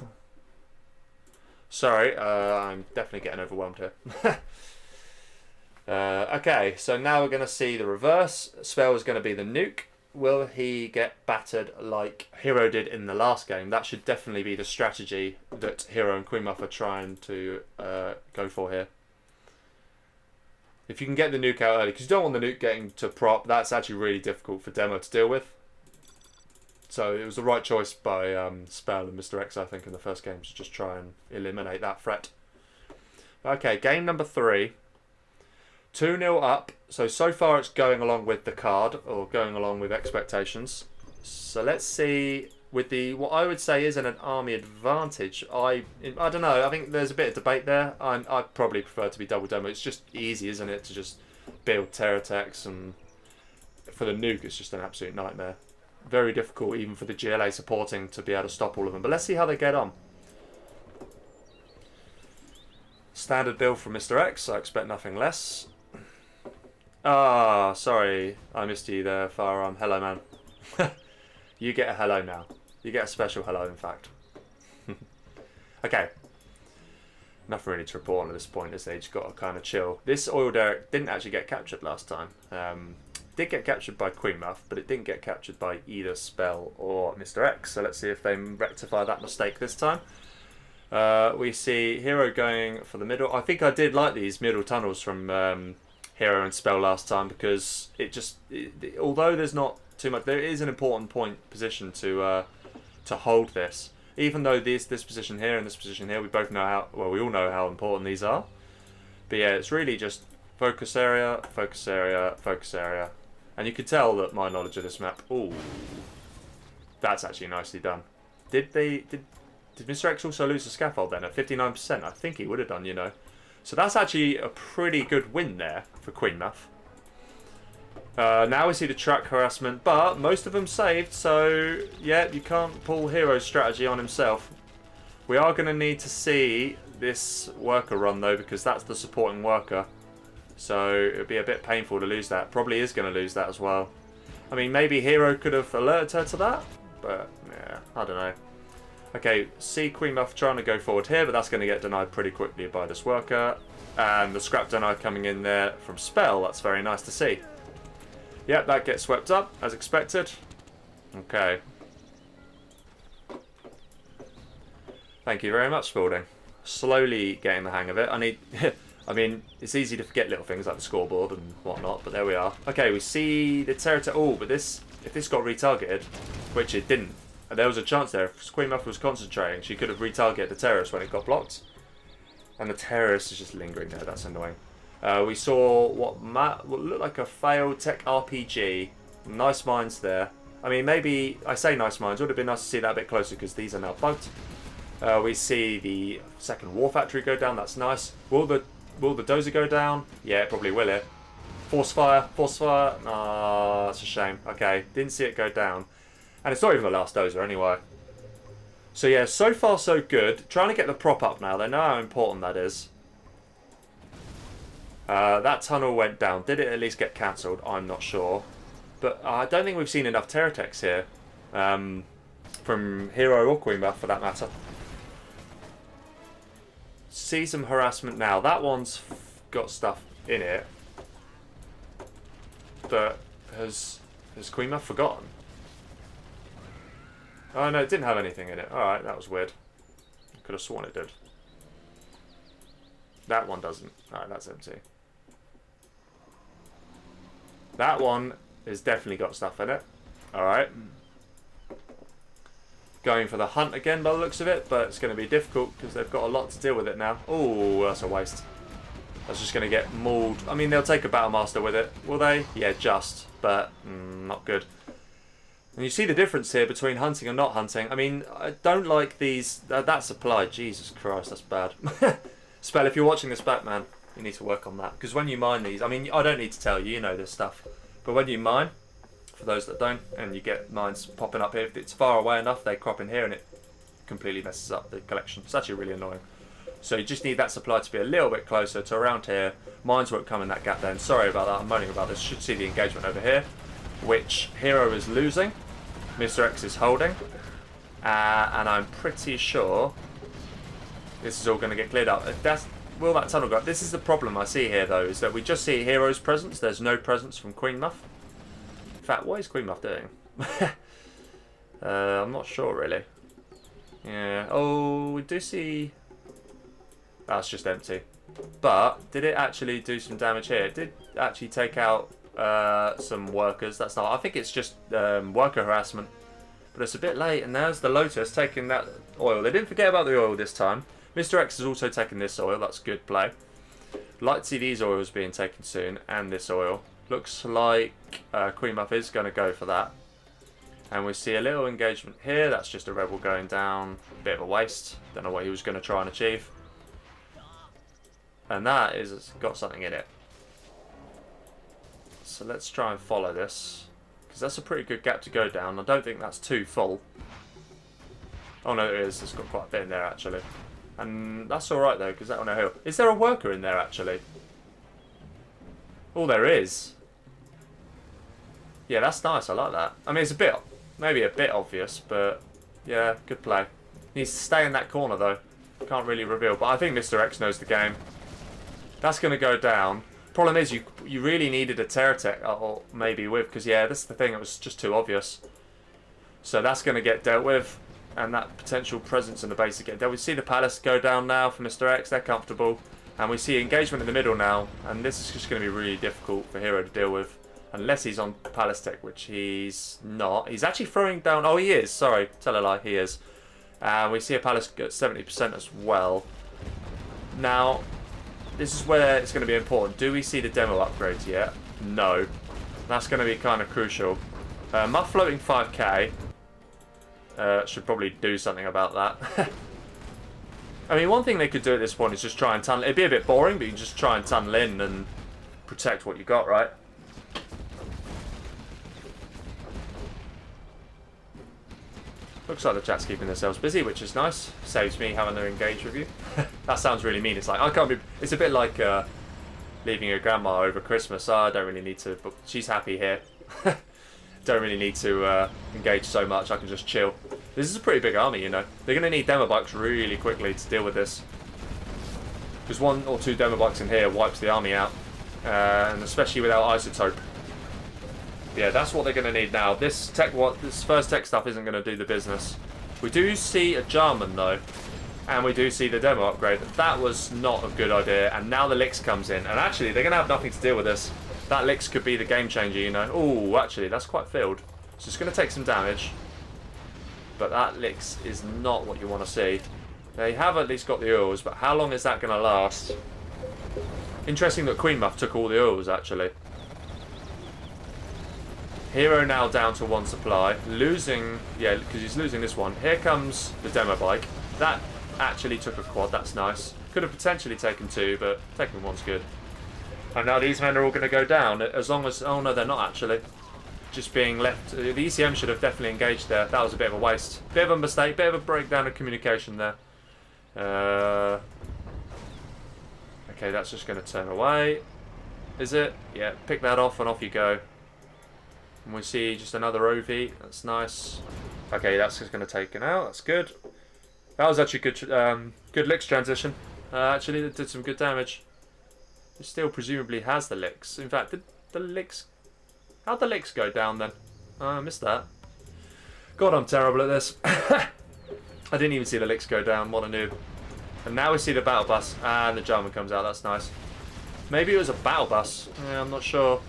Sorry, I'm definitely getting overwhelmed here. Okay, so now we're going to see the reverse. Spell is going to be the nuke. Will he get battered like Hero did in the last game? That should definitely be the strategy that Hero and Queenmuff are trying to go for here. If you can get the nuke out early, because you don't want the nuke getting to prop, that's actually really difficult for Demo to deal with. So it was the right choice by Spell and MrX, I think, in the first game, to just try and eliminate that threat. Okay, game number 3. 2-0 up. So far it's going along with the card, or going along with expectations. So let's see, with the what I would say isn't an army advantage. I don't know, I think there's a bit of debate there. I'd probably prefer to be double demo. It's just easy, isn't it, to just build terror attacks, and for the nuke it's just an absolute nightmare. Very difficult even for the GLA supporting to be able to stop all of them. But let's see how they get on. Standard build from MrX, I expect nothing less. Ah, sorry, I missed you there, Firearm. Hello, man. You get a hello now. You get a special hello, in fact. Okay. Nothing really to report on at this point, as they just got to kind of chill. This oil derrick didn't actually get captured last time. Did get captured by Queenmuff, but it didn't get captured by either Spell or MrX. So let's see if they rectify that mistake this time. We see Hero going for the middle. I think I did like these middle tunnels from Hero and Spell last time, because although there's not too much, there is an important position to hold this. Even though this position here and this position here, we both know how, well, we all know how important these are. But yeah, it's really just focus area, focus area, focus area. And you can tell that my knowledge of this map, ooh, that's actually nicely done. Did MrX also lose the scaffold then at 59%? I think he would have done, you know. So that's actually a pretty good win there for Queenmuff. Now we see the truck harassment, but most of them saved, so yeah, you can't pull Hero's strategy on himself. We are going to need to see this worker run though, because that's the supporting worker. So it would be a bit painful to lose that. Probably is going to lose that as well. I mean, maybe Hero could have alerted her to that, but yeah, I don't know. Okay, see Queenmuff trying to go forward here, but that's going to get denied pretty quickly by this worker. And the scrap denied coming in there from Spell. That's very nice to see. Yep, that gets swept up, as expected. Okay. Thank you very much, Spalding. Slowly getting the hang of it. I mean, it's easy to forget little things like the scoreboard and whatnot, but there we are. Okay, we see the terror. Oh, but if this got retargeted, which it didn't, and there was a chance there. If Queenmuff was concentrating, she could have retargeted the terrorist when it got blocked. And the terrorist is just lingering there. That's annoying. We saw what looked like a failed tech RPG. Nice mines there. I mean, maybe, I say nice mines, it would have been nice to see that a bit closer because these are now bugged. We see the second war factory go down. That's nice. Will the dozer go down? Yeah, it probably will. Force fire, force fire. Ah, that's a shame. Okay, didn't see it go down. And it's not even the last dozer anyway. So yeah, so far so good. Trying to get the prop up now. They know how important that is. That tunnel went down. Did it at least get cancelled? I'm not sure. But I don't think we've seen enough Terratex here. From Hero or Queenmuff for that matter. See some harassment now. That one's got stuff in it. But has Queenmuff forgotten? Oh no, it didn't have anything in it. Alright, that was weird. Could have sworn it did. That one doesn't. Alright, that's empty. That one has definitely got stuff in it. Alright. Going for the hunt again by the looks of it, but it's going to be difficult because they've got a lot to deal with it now. Oh, that's a waste. That's just going to get mauled. I mean, they'll take a Battle Master with it, will they? Yeah, just, but not good. And you see the difference here between hunting and not hunting. I mean, I don't like these... that supply, Jesus Christ, that's bad. Spell, if you're watching this back, man, you need to work on that. Because when you mine these... I mean, I don't need to tell you, you know this stuff. But when you mine... For those that don't, and you get mines popping up here, if it's far away enough, they crop in here and it completely messes up the collection. It's actually really annoying. So you just need that supply to be a little bit closer to around here. Mines won't come in that gap then. Sorry about that, I'm moaning about this. Should see the engagement over here, which Hero is losing, MrX is holding, and I'm pretty sure this is all going to get cleared up. Will that tunnel go up? This is the problem I see here though, is that we just see Hero's presence, there's no presence from Queenmuff. In fact, what is Queenmuff doing? I'm not sure really. Yeah. Oh, we do see. That's just empty. But did it actually do some damage here? It did actually take out some workers. That's not. I think it's just worker harassment. But it's a bit late, and there's the Lotus taking that oil. They didn't forget about the oil this time. MrX has also taken this oil. That's good play. Like to see these oils being taken soon, and this oil. Looks like Queenmuff is going to go for that. And we see a little engagement here. That's just a rebel going down. Bit of a waste. Don't know what he was going to try and achieve. And that is got something in it. So let's try and follow this. Because that's a pretty good gap to go down. I don't think that's too full. Oh no, it is. It's got quite a bit in there actually. And that's alright though, because that on a hill. Is there a worker in there actually? Oh, there is. Yeah, that's nice. I like that. I mean, it's a bit, maybe a bit obvious, but yeah, good play. Needs to stay in that corner though. Can't really reveal, but I think MrX knows the game. That's going to go down. Problem is, you really needed a Terratech, or maybe with, because yeah, this is the thing. It was just too obvious. So that's going to get dealt with, and that potential presence in the base is getting dealt with. We see the palace go down now for MrX. They're comfortable. And we see engagement in the middle now, and this is just going to be really difficult for Hero to deal with. Unless he's on Palace Tech, which he's not. He's actually throwing down... Oh, he is. Sorry. Tell a lie. He is. We see a Palace at 70% as well. Now, this is where it's going to be important. Do we see the demo upgrades yet? No. That's going to be kind of crucial. Muff floating 5k. Should probably do something about that. I mean, one thing they could do at this point is just try and tunnel. It'd be a bit boring, but you can just try and tunnel in and protect what you got, right? Looks like the chat's keeping themselves busy, which is nice. Saves me having to engage with you. That sounds really mean. It's like, I can't be... It's a bit like leaving your grandma over Christmas. I don't really need to... But she's happy here. Don't really need to engage so much. I can just chill. This is a pretty big army, you know. They're going to need demo bikes really quickly to deal with this. Because 1 or 2 demo bikes in here wipes the army out. And especially without isotope. Yeah, that's what they're going to need now. This first tech stuff isn't going to do the business. We do see a Jarman though, and we do see the demo upgrade. That was not a good idea, and now the Lix comes in, and actually they're going to have nothing to deal with this. That Lix could be the game changer, you know. Oh, actually that's quite filled, so it's going to take some damage. But that Lix is not what you want to see. They have at least got the oils, but how long is that going to last? Interesting that Queenmuff took all the oils actually. Hero now down to 1 supply, losing, yeah, because he's losing this one. Here comes the demo bike. That actually took a quad, that's nice. Could have potentially taken 2, but taking 1's good. And now these men are all going to go down, as long as, oh no, they're not actually. Just being left, the ECM should have definitely engaged there. That was a bit of a waste. Bit of a mistake, bit of a breakdown of communication there. Okay, that's just going to turn away. Is it? Yeah, pick that off and off you go. And we see just another OV. That's nice. Okay, that's just going to take it out. That's good. That was actually good. Good Lix transition. Actually, it did some good damage. It still presumably has the Lix. In fact, did the Lix... How'd the Lix go down then? Oh, I missed that. God, I'm terrible at this. I didn't even see the licks go down. What a noob. And now we see the battle bus. And the German comes out. That's nice. Maybe it was a battle bus. Yeah, I'm not sure.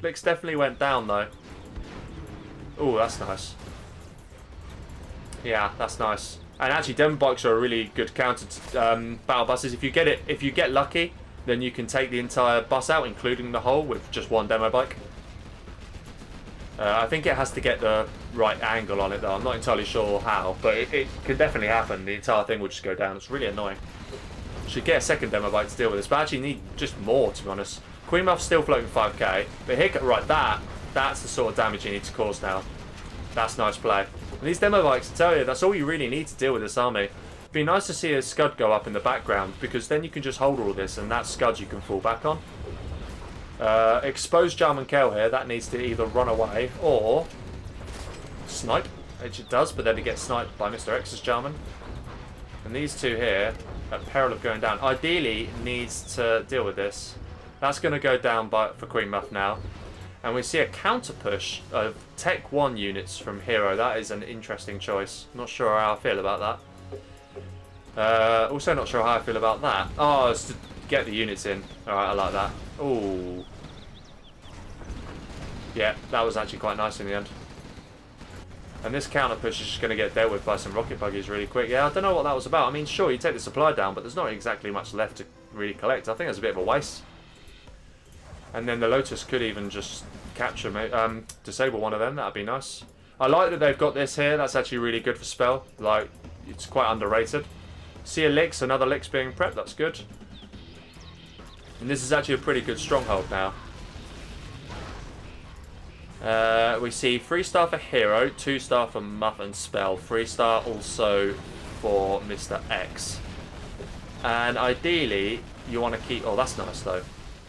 Licks definitely went down, though. Oh, that's nice. Yeah, that's nice. And actually, demo bikes are a really good counter to battle buses. If you get lucky, then you can take the entire bus out, including the hull, with just one demo bike. I think it has to get the right angle on it, though. I'm not entirely sure how, but it can definitely happen. The entire thing will just go down. It's really annoying. Should get a second demo bike to deal with this, but actually need just more, to be honest. Queenmuff's still floating 5k, but Hick, right, that's the sort of damage you need to cause now. That's nice play. And these demo bikes, I tell you, that's all you really need to deal with this army. It'd be nice to see a scud go up in the background, because then you can just hold all this, and that scud you can fall back on. Exposed German Kell here, that needs to either run away or snipe, which it does, but then it gets sniped by MrX's German. And these two here, at peril of going down, ideally needs to deal with this. That's going to go down for Queenmuff now. And we see a counter push of Tech 1 units from Hero. That is an interesting choice. Not sure how I feel about that. Also not sure how I feel about that. Oh, it's to get the units in. Alright, I like that. Ooh. Yeah, that was actually quite nice in the end. And this counter push is just going to get dealt with by some rocket buggies really quick. Yeah, I don't know what that was about. I mean, sure, you take the supply down, but there's not exactly much left to really collect. I think it's a bit of a waste. And then the Lotus could even just capture, disable one of them. That'd be nice. I like that they've got this here. That's actually really good for spell. Like, it's quite underrated. See a Licks, another Licks being prepped. That's good. And this is actually a pretty good stronghold now. We see 3-star for Hero, 2-star for Muff and Spell, 3-star also for MrX. And ideally, you want to keep... Oh, that's nice, though.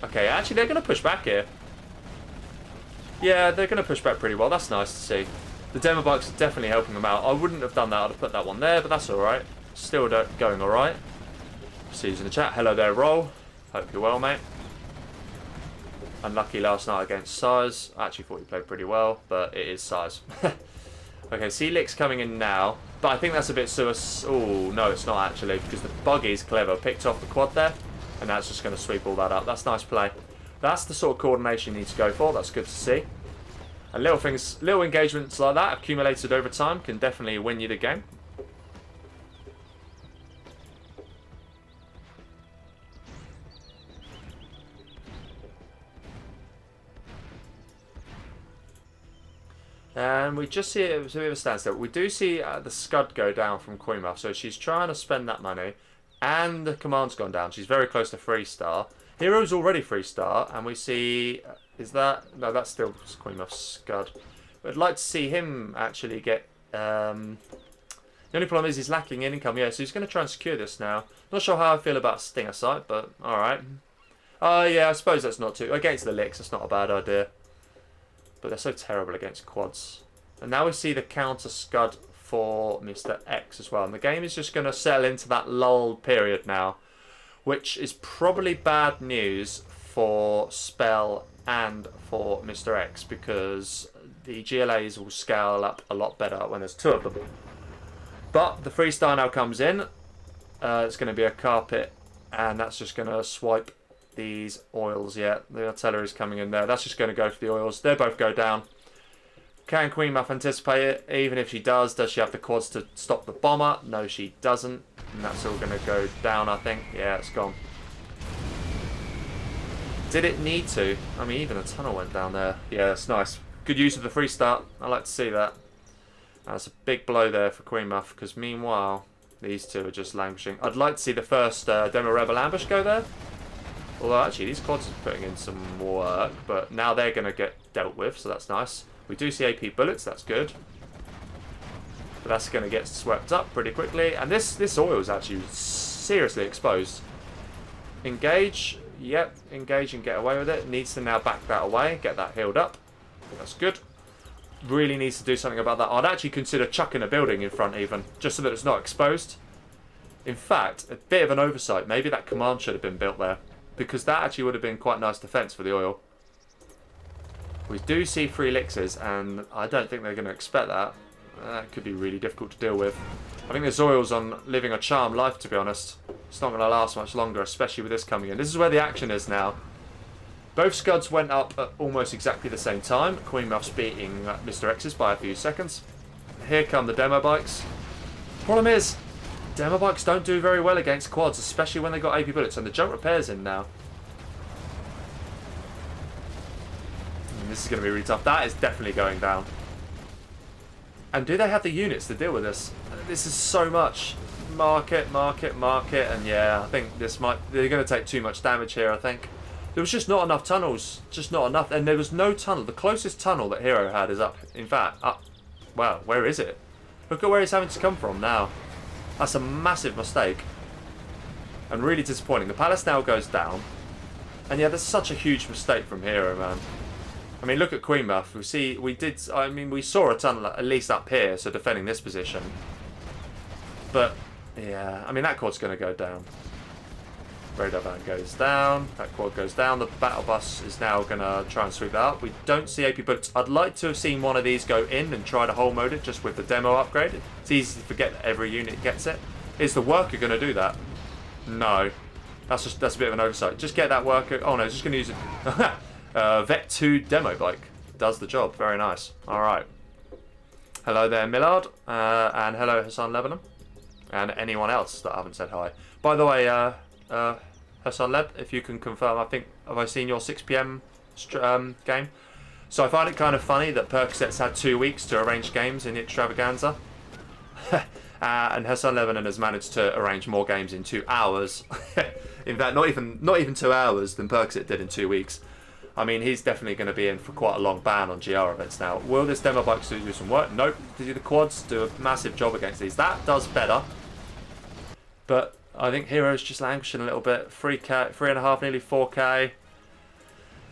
Okay, actually, they're going to push back here. Yeah, they're going to push back pretty well. That's nice to see. The demo bikes are definitely helping them out. I wouldn't have done that. I'd have put that one there, but that's alright. Still going alright. See who's in the chat. Hello there, Roll. Hope you're well, mate. Unlucky last night against Size. I actually thought he played pretty well, but it is Size. Okay, C-Lick's coming in now. But I think that's a bit Oh, no, it's not actually, because the buggy's clever. Picked off the quad there, and that's just going to sweep all that up. That's nice play. That's the sort of coordination you need to go for. That's good to see. And little engagements like that, accumulated over time, can definitely win you the game. And we just see it was a bit of a standstill. We do see the scud go down from Queenmuff, so she's trying to spend that money, and the command's gone down. She's very close to 3-star. Hero's already 3-star, and we see... Is that... No, that's still Queenmuff's scud. But I'd like to see him actually get... The only problem is he's lacking in income. Yeah, so he's going to try and secure this now. Not sure how I feel about Stinger Sight, but alright. Oh, yeah, I suppose that's not too... Against the Licks, that's not a bad idea. But they're so terrible against quads. And now we see the counter scud for MrX as well. And the game is just going to settle into that lull period now, which is probably bad news for Spell and for MrX, because the GLAs will scale up a lot better when there's two of them. But the 3-star now comes in. It's going to be a carpet, and that's just going to swipe these oils. Yeah, the artillery's coming in there. That's just going to go for the oils. They both go down. Can Queenmuff anticipate it? Even if she does she have the quads to stop the bomber? No, she doesn't. And that's all going to go down, I think. Yeah, it's gone. Did it need to? I mean, even the tunnel went down there. Yeah, it's nice. Good use of the 3-star. I like to see that. That's a big blow there for Queenmuff, because meanwhile, these two are just languishing. I'd like to see the first Demo Rebel ambush go there. Although, actually, these quads are putting in some work, but now they're going to get dealt with, so that's nice. We do see AP bullets, that's good. But that's going to get swept up pretty quickly. And this oil is actually seriously exposed. Engage. Yep, engage and get away with it. Needs to now back that away, get that healed up. That's good. Really needs to do something about that. I'd actually consider chucking a building in front even, just so that it's not exposed. In fact, a bit of an oversight. Maybe that command should have been built there, because that actually would have been quite nice defense for the oil. We do see 3 elixirs, and I don't think they're going to expect that. That could be really difficult to deal with. I think this oil's on living a charmed life, to be honest. It's not going to last much longer, especially with this coming in. This is where the action is now. Both scuds went up at almost exactly the same time. Queenmuff's beating MrX's by a few seconds. Here come the demo bikes. Problem is, demo bikes don't do very well against quads, especially when they got AP bullets, and the jump repair's in now. And this is going to be really tough. That is definitely going down. And do they have the units to deal with this? This is so much. Market, and yeah, I think this might... They're going to take too much damage here, I think. There was just not enough tunnels. Just not enough. And there was no tunnel. The closest tunnel that Hero had is up. In fact, up... Wow, where is it? Look at where he's having to come from now. That's a massive mistake. And really disappointing. The palace now goes down. And yeah, that's such a huge mistake from Hero, man. I mean, look at Queenmuff. We saw a tunnel at least up here, so defending this position. But, yeah, I mean, that quad's going to go down. Radar van goes down. That quad goes down. The battle bus is now going to try and sweep that up. We don't see AP bullets. I'd like to have seen one of these go in and try to whole mode it just with the demo upgrade. It's easy to forget that every unit gets it. Is the worker going to do that? No. That's a bit of an oversight. Just get that worker. Oh, no, it's just going to use it. Vet 2 demo bike. Does the job. Very nice. Alright. Hello there, Millard. And hello, Hassan Lebanon. And anyone else that I haven't said hi. By the way, Hassan Leb, if you can confirm, have I seen your 6 PM game? So I find it kind of funny that Percocet's had 2 weeks to arrange games in the extravaganza. And Hassan Lebanon has managed to arrange more games in 2 hours. In fact, not even 2 hours than Percocet did in 2 weeks. I mean, he's definitely going to be in for quite a long ban on GR events now. Will this demo bike do some work? Nope. The quads do a massive job against these. That does better. But I think Hero's just languishing a little bit. 3K, 3.5, nearly 4K.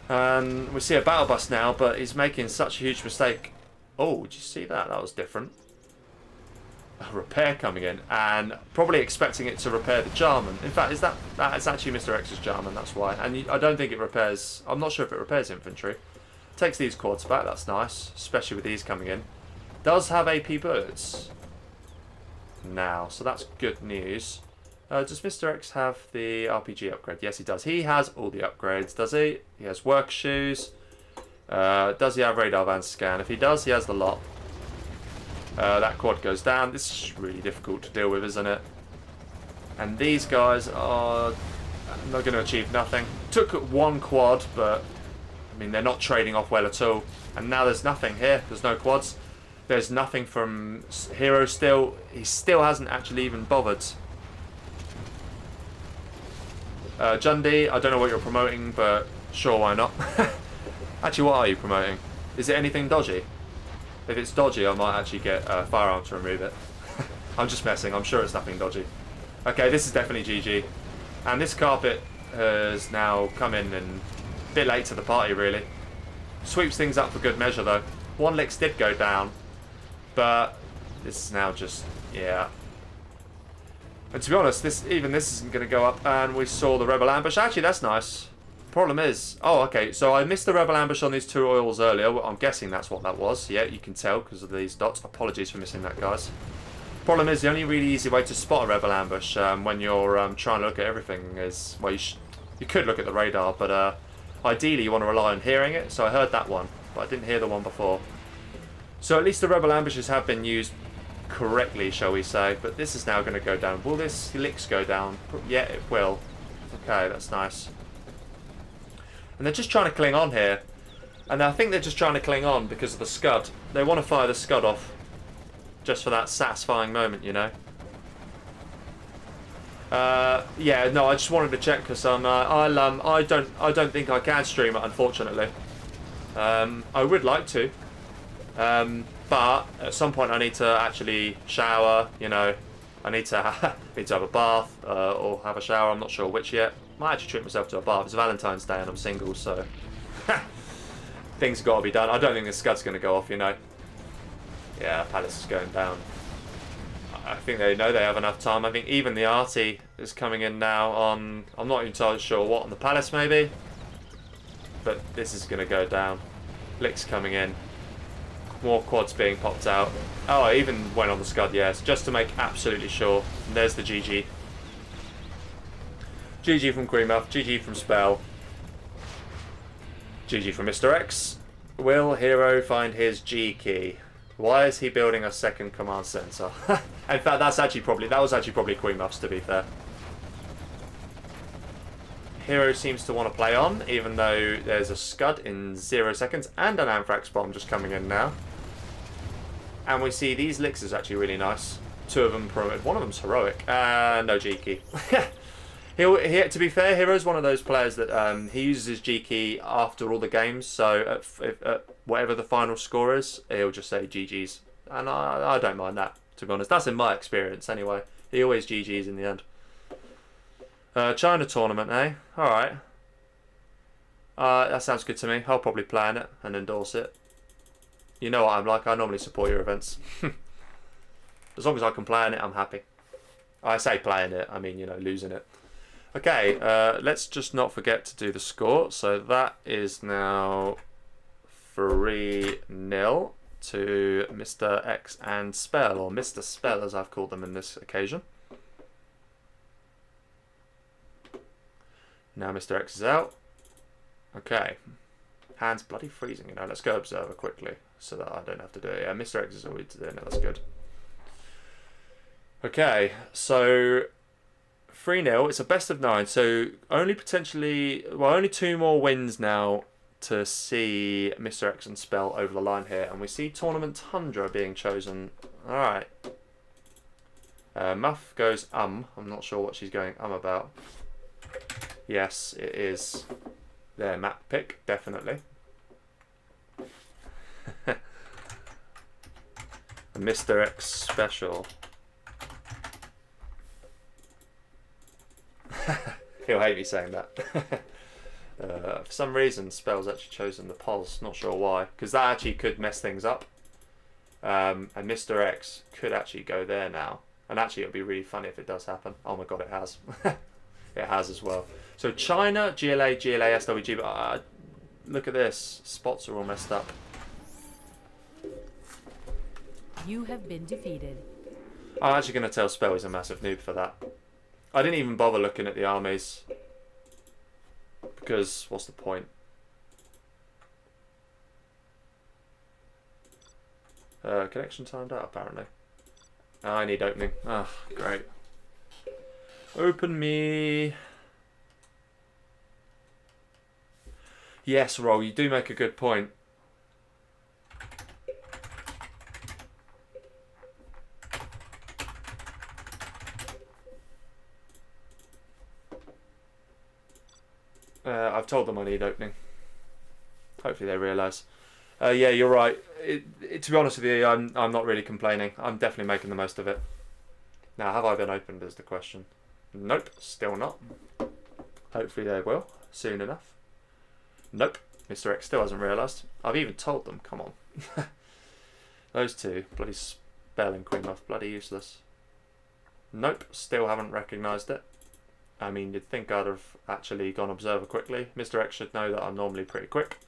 And we see a battle bus now, but he's making such a huge mistake. Oh, did you see that? That was different. A repair coming in, and probably expecting it to repair the Jarman. In fact, that's actually MrX's Jarman, that's why. And I don't think it repairs... I'm not sure if it repairs infantry. Takes these quads back, that's nice. Especially with these coming in. Does have AP bullets now, so that's good news. Does MrX have the RPG upgrade? Yes, he does. He has all the upgrades, does he? He has work shoes. Does he have radar van scan? If he does, he has the lot. That quad goes down. This is really difficult to deal with, isn't it? And these guys are not going to achieve nothing. Took one quad, but I mean, they're not trading off well at all. And now there's nothing here. There's no quads. There's nothing from Hero still. He still hasn't actually even bothered. Jundi, I don't know what you're promoting, but sure, why not? Actually, what are you promoting? Is it anything dodgy? If it's dodgy, I might actually get a firearm to remove it. I'm just messing. I'm sure it's nothing dodgy. Okay, this is definitely GG. And this carpet has now come in and a bit late to the party, really. Sweeps things up for good measure, though. One licks did go down. But this is now just... yeah. And to be honest, this isn't going to go up. And we saw the Rebel ambush. Actually, that's nice. Problem is... oh, okay. So I missed the Rebel ambush on these 2 oils earlier. Well, I'm guessing that's what that was. Yeah, you can tell because of these dots. Apologies for missing that, guys. Problem is, the only really easy way to spot a Rebel ambush when you're trying to look at everything is... well, you could look at the radar, but ideally you want to rely on hearing it. So I heard that one, but I didn't hear the one before. So at least the Rebel ambushes have been used correctly, shall we say. But this is now going to go down. Will this Helix go down? Yeah, it will. Okay, that's nice. And they're just trying to cling on here. And I think they're just trying to cling on because of the Scud. They want to fire the Scud off. Just for that satisfying moment, you know. Yeah, no, I just wanted to check because I don't think I can stream it, unfortunately. I would like to. But at some point I need to actually shower, you know. I need to have a bath or have a shower, I'm not sure which yet. Might actually treat myself to a bath. It's Valentine's Day and I'm single, so things have got to be done. I don't think the Scud's going to go off, you know. Yeah, Palace is going down. I think they know they have enough time. I think even the Arty is coming in now on... I'm not entirely sure what, on the Palace maybe? But this is going to go down. Lick's coming in. more quads being popped out. Oh, I even went on the Scud, yes, just to make absolutely sure. And there's the GG. GG from Queenmuff, GG from Spell. GG from MrX. Will Hero find his G key? Why is he building a second command center? In fact, that was actually probably Queenmuff's, to be fair. Hero seems to want to play on, even though there's a Scud in 0 seconds and an MrX bomb just coming in now. And we see these licks is actually really nice. 2 of them promoted. One of them's heroic. No G key. To be fair, Hero's one of those players that he uses his G key after all the games. So at whatever the final score is, he'll just say GG's, and I don't mind that, to be honest. That's in my experience anyway. He always GG's in the end. China tournament, eh? All right. That sounds good to me. I'll probably plan it and endorse it. You know what I'm like. I normally support your events. As long as I can plan it, I'm happy. I say playing it, I mean, you know, losing it. Okay, let's just not forget to do the score. So that is now 3-0 to MrX and Spell, or Mr. Spell as I've called them in this occasion. Now MrX is out. Okay. Hands bloody freezing, you know. Let's go Observer quickly so that I don't have to do it. Yeah, MrX is always doing it. That's good. Okay, so 3-0. It's a best of 9, so only 2 more wins now to see MrX and Spell over the line here, and we see Tournament Tundra being chosen. All right. Muff goes I'm not sure what she's going about. Yes, it is their map pick, definitely. A MrX special. He'll hate me saying that. For some reason, Spell's actually chosen the pos. Not sure why, because that actually could mess things up. And MrX could actually go there now. And actually, it would be really funny if it does happen. Oh my god, it has. It has as well. So China, GLA, SWG. But look at this. Spots are all messed up. You have been defeated. I'm actually going to tell Spell he's a massive noob for that. I didn't even bother looking at the armies. Because, what's the point? Connection timed out, apparently. I need opening. Ah, oh, great. Open me. Yes, Roll, you do make a good point. I've told them I need opening. Hopefully they realise. Yeah, you're right. To be honest with you, I'm not really complaining. I'm definitely making the most of it. Now, have I been opened is the question. Nope, still not. Hopefully they will, soon enough. Nope, MrX still hasn't realised. I've even told them, come on. Those two, bloody Spell and Queenmuff, bloody useless. Nope, still haven't recognised it. I mean, you'd think I'd have actually gone Observer quickly. MrX should know that I'm normally pretty quick.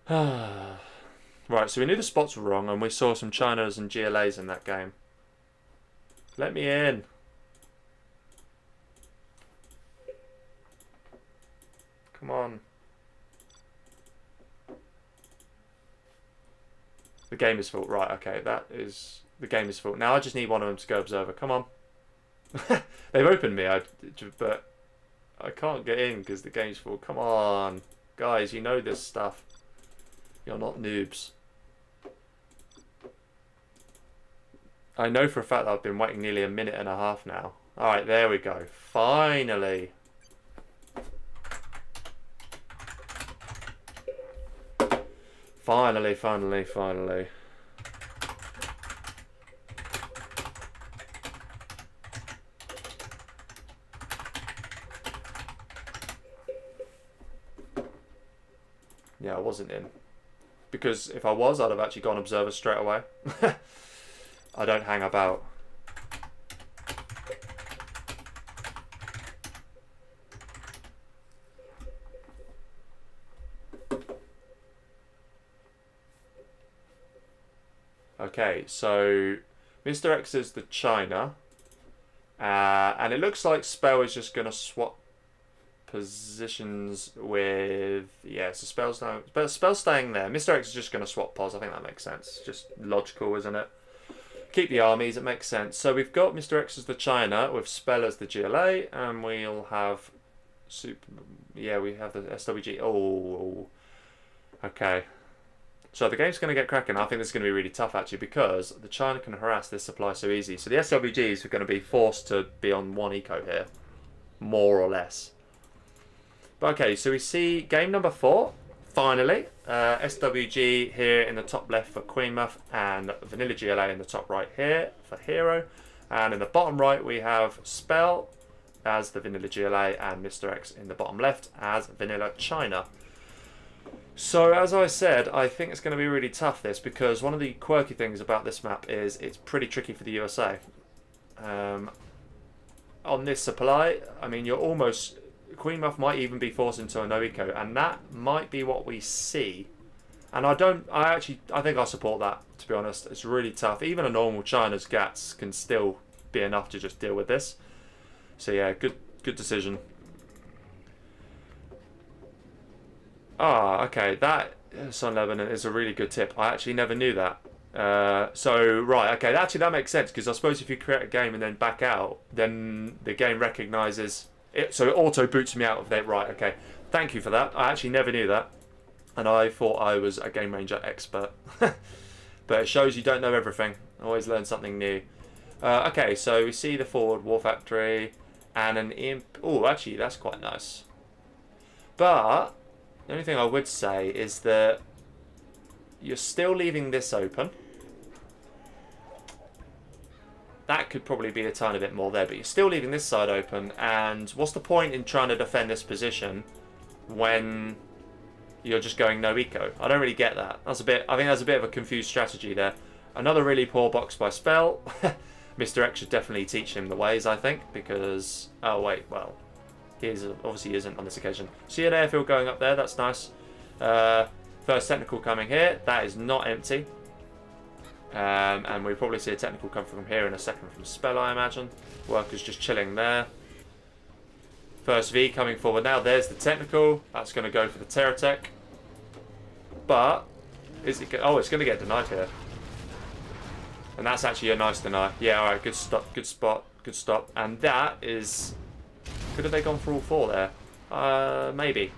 Right, so we knew the spots were wrong, and we saw some Chinas and GLAs in that game. Let me in. Come on. The game is full. Right, okay, the game is full. Now I just need one of them to go Observer. Come on. They've opened me, but I can't get in because the game's full. Come on. Guys, you know this stuff. You're not noobs. I know for a fact that I've been waiting nearly a minute and a half now. Alright, there we go. Finally. Finally. Yeah, I wasn't in. Because if I was, I'd have actually gone Observer straight away. I don't hang about. Okay, so MrX is the China. And it looks like Spell is just going to swap positions with... Yeah, so Spell's staying there. MrX is just going to swap pos. I think that makes sense. Just logical, isn't it? Keep the armies, it makes sense. So we've got MrX as the China with Spell as the GLA, and we'll have we have the SWG. Oh, okay. So the game's going to get cracking. I think this is going to be really tough actually because the China can harass this supply so easy. So the SWGs are going to be forced to be on one eco here, more or less. But okay, so we see game number 4. Finally, SWG here in the top left for Queenmuff and Vanilla GLA in the top right here for Hero. And in the bottom right we have Spell as the Vanilla GLA and MrX in the bottom left as Vanilla China. So as I said, I think it's going to be really tough this because one of the quirky things about this map is it's pretty tricky for the USA. On this supply, I mean you're almost... Queenmuff might even be forced into a no eco, and that might be what we see. And I think I support that, to be honest. It's really tough. Even a normal China's Gats can still be enough to just deal with this. So yeah, good decision. Ah, okay, that Sun Lebanon is a really good tip. I actually never knew that. Right, okay, actually that makes sense, because I suppose if you create a game and then back out, then the game recognises... So it auto boots me out of there. Right, okay. Thank you for that. I actually never knew that. And I thought I was a Game Ranger expert. But it shows you don't know everything. Always learn something new. Okay, so we see the forward war factory and an imp. Oh, actually, that's quite nice. But the only thing I would say is that you're still leaving this open. That could probably be a tiny bit more there, but you're still leaving this side open. And what's the point in trying to defend this position when you're just going no eco? I don't really get that. I think that's a bit of a confused strategy there. Another really poor box by Spell. MrX should definitely teach him the ways, I think, because... Oh, wait, well, he obviously isn't on this occasion. See an airfield going up there, that's nice. First technical coming here. That is not empty. And we'll probably see a technical come from here in a second from Spell, I imagine. Workers just chilling there. First V coming forward now. There's the technical. That's going to go for the Terratech. But, is it? Oh, it's going to get denied here. And that's actually a nice deny. Yeah, alright, good stop, good spot, good stop. And that is... Could have they gone for all 4 there? Maybe.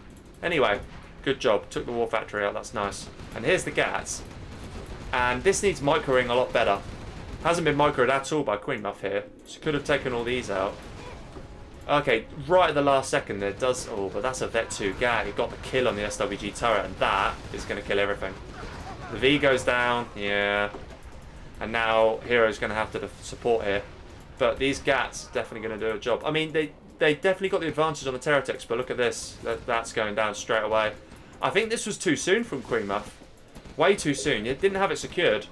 Anyway, good job. Took the War Factory out, that's nice. And here's the Gats. And this needs microing a lot better. Hasn't been microed at all by Queenmuff here. So could have taken all these out. Okay, right at the last second there does... Oh, but that's a Vet 2 Gat. He got the kill on the SWG turret, and that is going to kill everything. The V goes down. Yeah. And now Hero's going to have to support here. But these Gats definitely going to do a job. I mean, they definitely got the advantage on the Terratex, but look at this. That's going down straight away. I think this was too soon from Queenmuff. Way too soon. It didn't have it secured.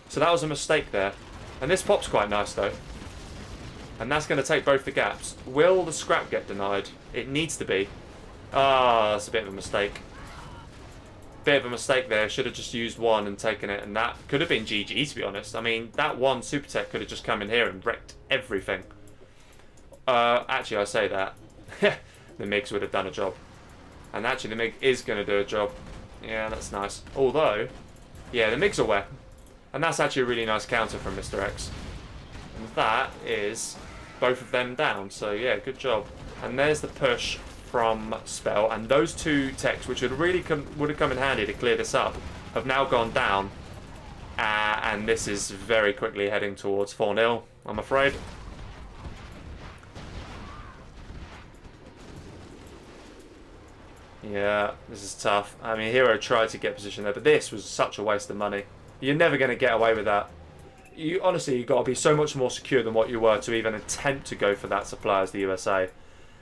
So that was a mistake there. And this pop's quite nice, though. And that's going to take both the gaps. Will the scrap get denied? It needs to be. Ah, that's a bit of a mistake. Bit of a mistake there. Should have just used one and taken it. And that could have been GG, to be honest. I mean, that one Super Tech could have just come in here and wrecked everything. Actually, I say that. The MiGs would have done a job. And actually, the MiG is going to do a job. Yeah, that's nice. Although, yeah, the MiGs are wet. And that's actually a really nice counter from MrX. And that is both of them down. So, yeah, good job. And there's the push from Spell. And those 2 techs, which would have come in handy to clear this up, have now gone down. And this is very quickly heading towards 4-0, I'm afraid. Yeah, this is tough. I mean, Hero tried to get position there, but this was such a waste of money. You're never going to get away with that. Honestly, you've got to be so much more secure than what you were to even attempt to go for that supply as the USA.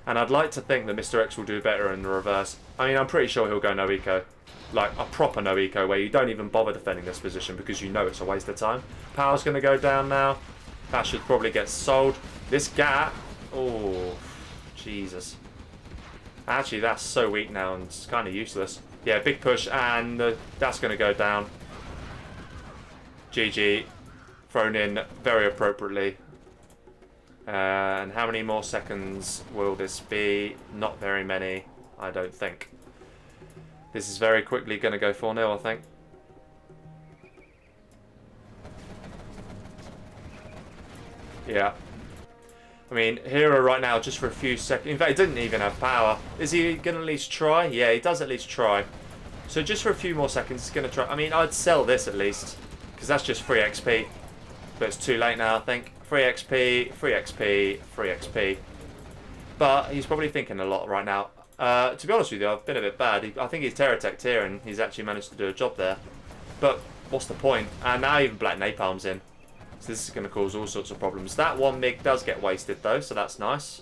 And I'd like to think that MrX will do better in the reverse. I mean, I'm pretty sure he'll go no eco. Like, a proper no eco, where you don't even bother defending this position because you know it's a waste of time. Power's going to go down now. That should probably get sold. This Gat... Oh, Jesus. Actually, that's so weak now and it's kind of useless. Yeah, big push, and that's going to go down. GG. Thrown in very appropriately. And how many more seconds will this be? Not very many, I don't think. This is very quickly going to go 4-0, I think. Yeah. I mean, Hero right now, just for a few seconds. In fact, he didn't even have power. Is he going to at least try? Yeah, he does at least try. So just for a few more seconds, he's going to try. I mean, I'd sell this at least, because that's just free XP. But it's too late now, I think. Free XP, free XP, free XP. But he's probably thinking a lot right now. To be honest with you, I've been a bit bad. I think he's Terratech here, and he's actually managed to do a job there. But what's the point? And now even Black Napalm's in. So this is going to cause all sorts of problems. That one MiG does get wasted, though, so that's nice.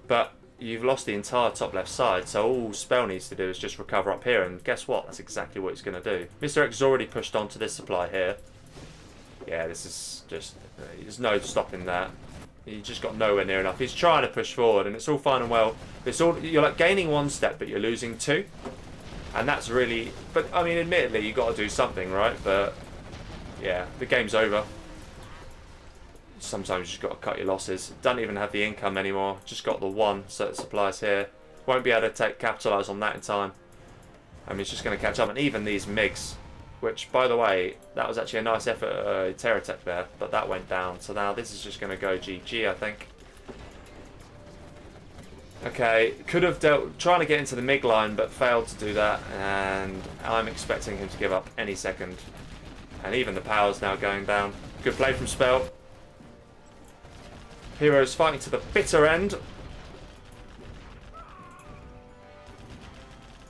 But you've lost the entire top left side, so all Spell needs to do is just recover up here. And guess what? That's exactly what he's going to do. MrX has already pushed onto this supply here. Yeah, this is just... there's no stopping that. He just got nowhere near enough. He's trying to push forward, and it's all fine and well. It's all, you're like gaining 1 step, but you're losing 2. And that's really... But, I mean, admittedly, you've got to do something, right? But, yeah, the game's over. Sometimes you just got to cut your losses. Don't even have the income anymore. Just got the 1 set of supplies here. Won't be able to capitalise on that in time. I mean, it's just going to catch up. And even these MiGs, which, by the way, that was actually a nice effort, Terratech there, but that went down. So now this is just going to go GG, I think. Okay, could have trying to get into the MiG line, but failed to do that. And I'm expecting him to give up any second. And even the power's now going down. Good play from Spell. Heroes fighting to the bitter end.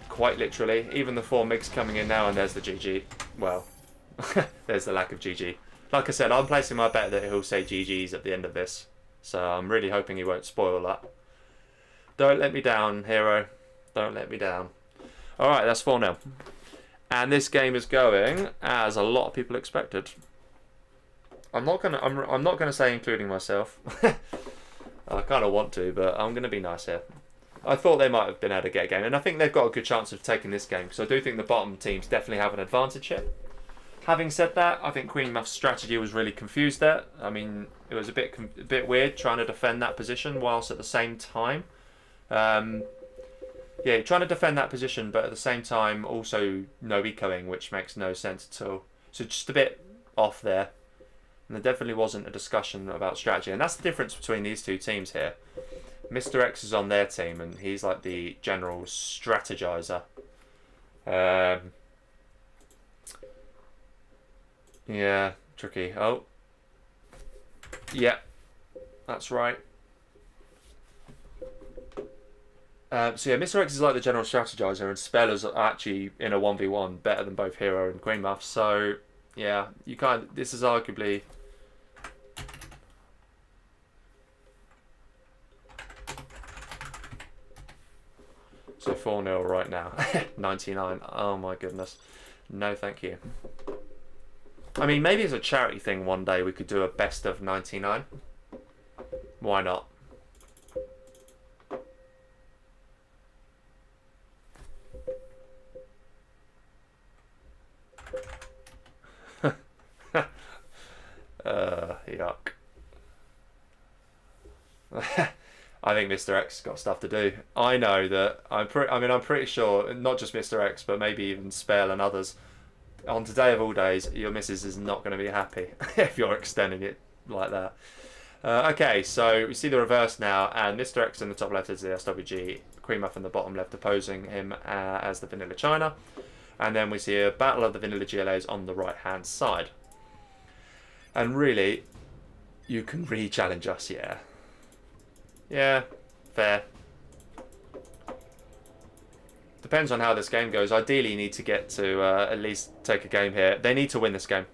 Quite literally. Even the 4 MiGs coming in now, and there's the GG. Well, there's the lack of GG. Like I said, I'm placing my bet that he'll say GG's at the end of this. So I'm really hoping he won't spoil that. Don't let me down, Hero. Don't let me down. Alright, that's 4-0. And this game is going as a lot of people expected. I'm not gonna say including myself. I kind of want to, but I'm gonna be nice here. I thought they might have been able to get a game, and I think they've got a good chance of taking this game. So I do think the bottom teams definitely have an advantage here. Having said that, I think Queenmuff's strategy was really confused there. I mean, it was a bit weird trying to defend that position whilst at the same time, yeah, trying to defend that position, but at the same time also no ecoing, which makes no sense at all. So just a bit off there. And there definitely wasn't a discussion about strategy. And that's the difference between these two teams here. MrX is on their team, and he's like the general strategizer. Yeah, tricky. Oh. Yeah, that's right. So yeah, MrX is like the general strategizer, and Spellers are actually in a 1v1 better than both Hero and Queenmuff. So yeah, you can't. This is arguably. So 4-0 right now. 99. Oh my goodness. No, thank you. I mean, maybe as a charity thing one day we could do a best of 99. Why not? Yuck. I think MrX got stuff to do. I know that I'm pretty sure not just MrX, but maybe even Spell and others. On today of all days, your missus is not going to be happy if you're extending it like that. Okay, so we see the reverse now, and MrX in the top left is the SWG, Queenmuff in the bottom left opposing him as the Vanilla China, and then we see a battle of the Vanilla GLAs on the right hand side. And really, you can re-challenge us, yeah. Yeah, fair. Depends on how this game goes. Ideally, you need to get to at least take a game here. They need to win this game.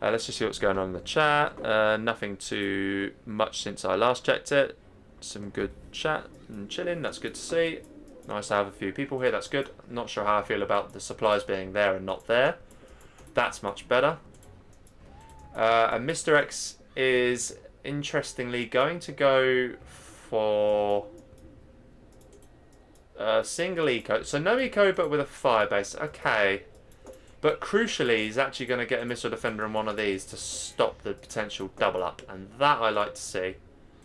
Let's just see what's going on in the chat. Nothing too much since I last checked it. Some good chat and chilling. That's good to see. Nice to have a few people here. That's good. Not sure how I feel about the supplies being there and not there. That's much better. And MrX is interestingly going to go for a single eco. So no eco, but with a fire base. Okay. But crucially, he's actually going to get a missile defender in one of these to stop the potential double up. And that I like to see.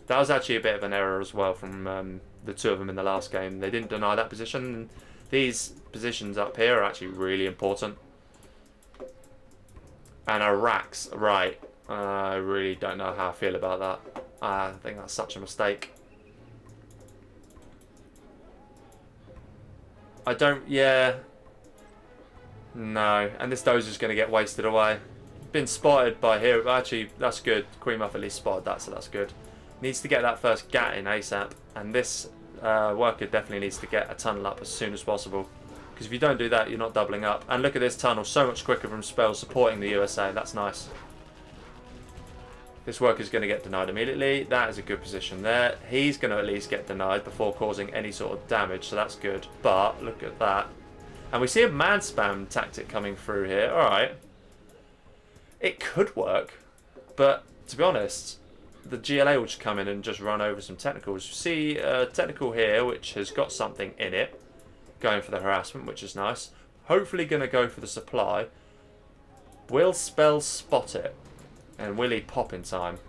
That was actually a bit of an error as well from the two of them in the last game. They didn't deny that position. These positions up here are actually really important. And MrX, right. I really don't know how I feel about that. I think that's such a mistake. Yeah. No, and this dozer's going to get wasted away. Been spotted by here. Actually, that's good. Queenmuff at least spotted that, so that's good. Needs to get that first gat in ASAP. And this worker definitely needs to get a tunnel up as soon as possible. Because if you don't do that, you're not doubling up. And look at this tunnel, so much quicker from Spell supporting the USA. That's nice. This worker's going to get denied immediately. That is a good position there. He's going to at least get denied before causing any sort of damage, so that's good. But look at that. And we see a man spam tactic coming through here. Alright. It could work. But to be honest, the GLA will just come in and just run over some technicals. See a technical here which has got something in it. Going for the harassment, which is nice. Hopefully going to go for the supply. Will Spell spot it? And will he pop in time?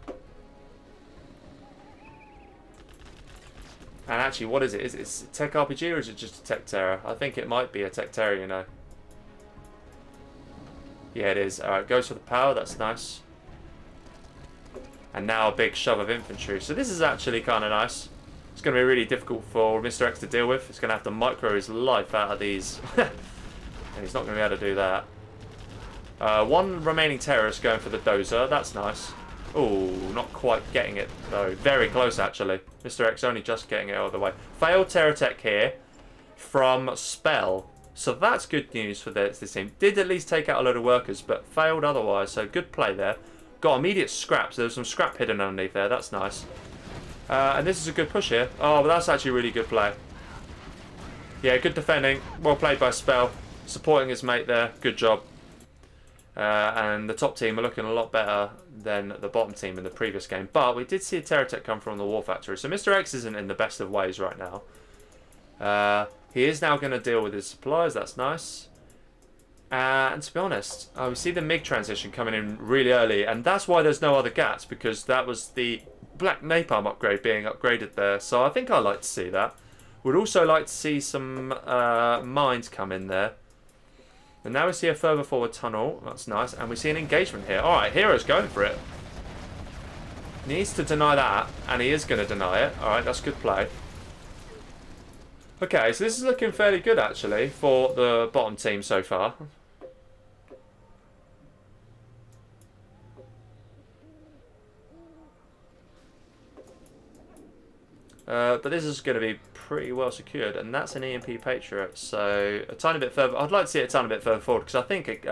And actually, what is it? Is it Tech RPG or is it just a Tech Terror? I think it might be a Tech Terror, you know. Yeah, it is. Alright, goes for the power. That's nice. And now a big shove of infantry. So this is actually kind of nice. It's going to be really difficult for MrX to deal with. He's going to have to micro his life out of these. And he's not going to be able to do that. One remaining terrorist going for the dozer. That's nice. Oh, not quite getting it though. Very close actually. MrX only just getting it all the way. Failed terror tech here from Spell. So that's good news for this team. Did at least take out a load of workers, but failed otherwise. So good play there. Got immediate scraps. There's some scrap hidden underneath there. That's nice. And this is a good push here. Oh, but that's actually really good play. Yeah, good defending. Well played by Spell. Supporting his mate there. Good job. And the top team are looking a lot better than the bottom team in the previous game. But we did see a Terror Tech come from the War Factory. So MrX isn't in the best of ways right now. He is now going to deal with his supplies. That's nice. And to be honest, we see the MiG transition coming in really early. And that's why there's no other GATs. Because that was the Black Napalm upgrade being upgraded there. So I think I like to see that. Would also like to see some mines come in there. And now we see a further forward tunnel. That's nice. And we see an engagement here. Alright, Hero's going for it. Needs to deny that. And he is going to deny it. Alright, that's good play. Okay, so this is looking fairly good, actually, for the bottom team so far. But this is going to be pretty well secured, and that's an EMP Patriot, so a tiny bit further. I'd like to see it a tiny bit further forward, because I think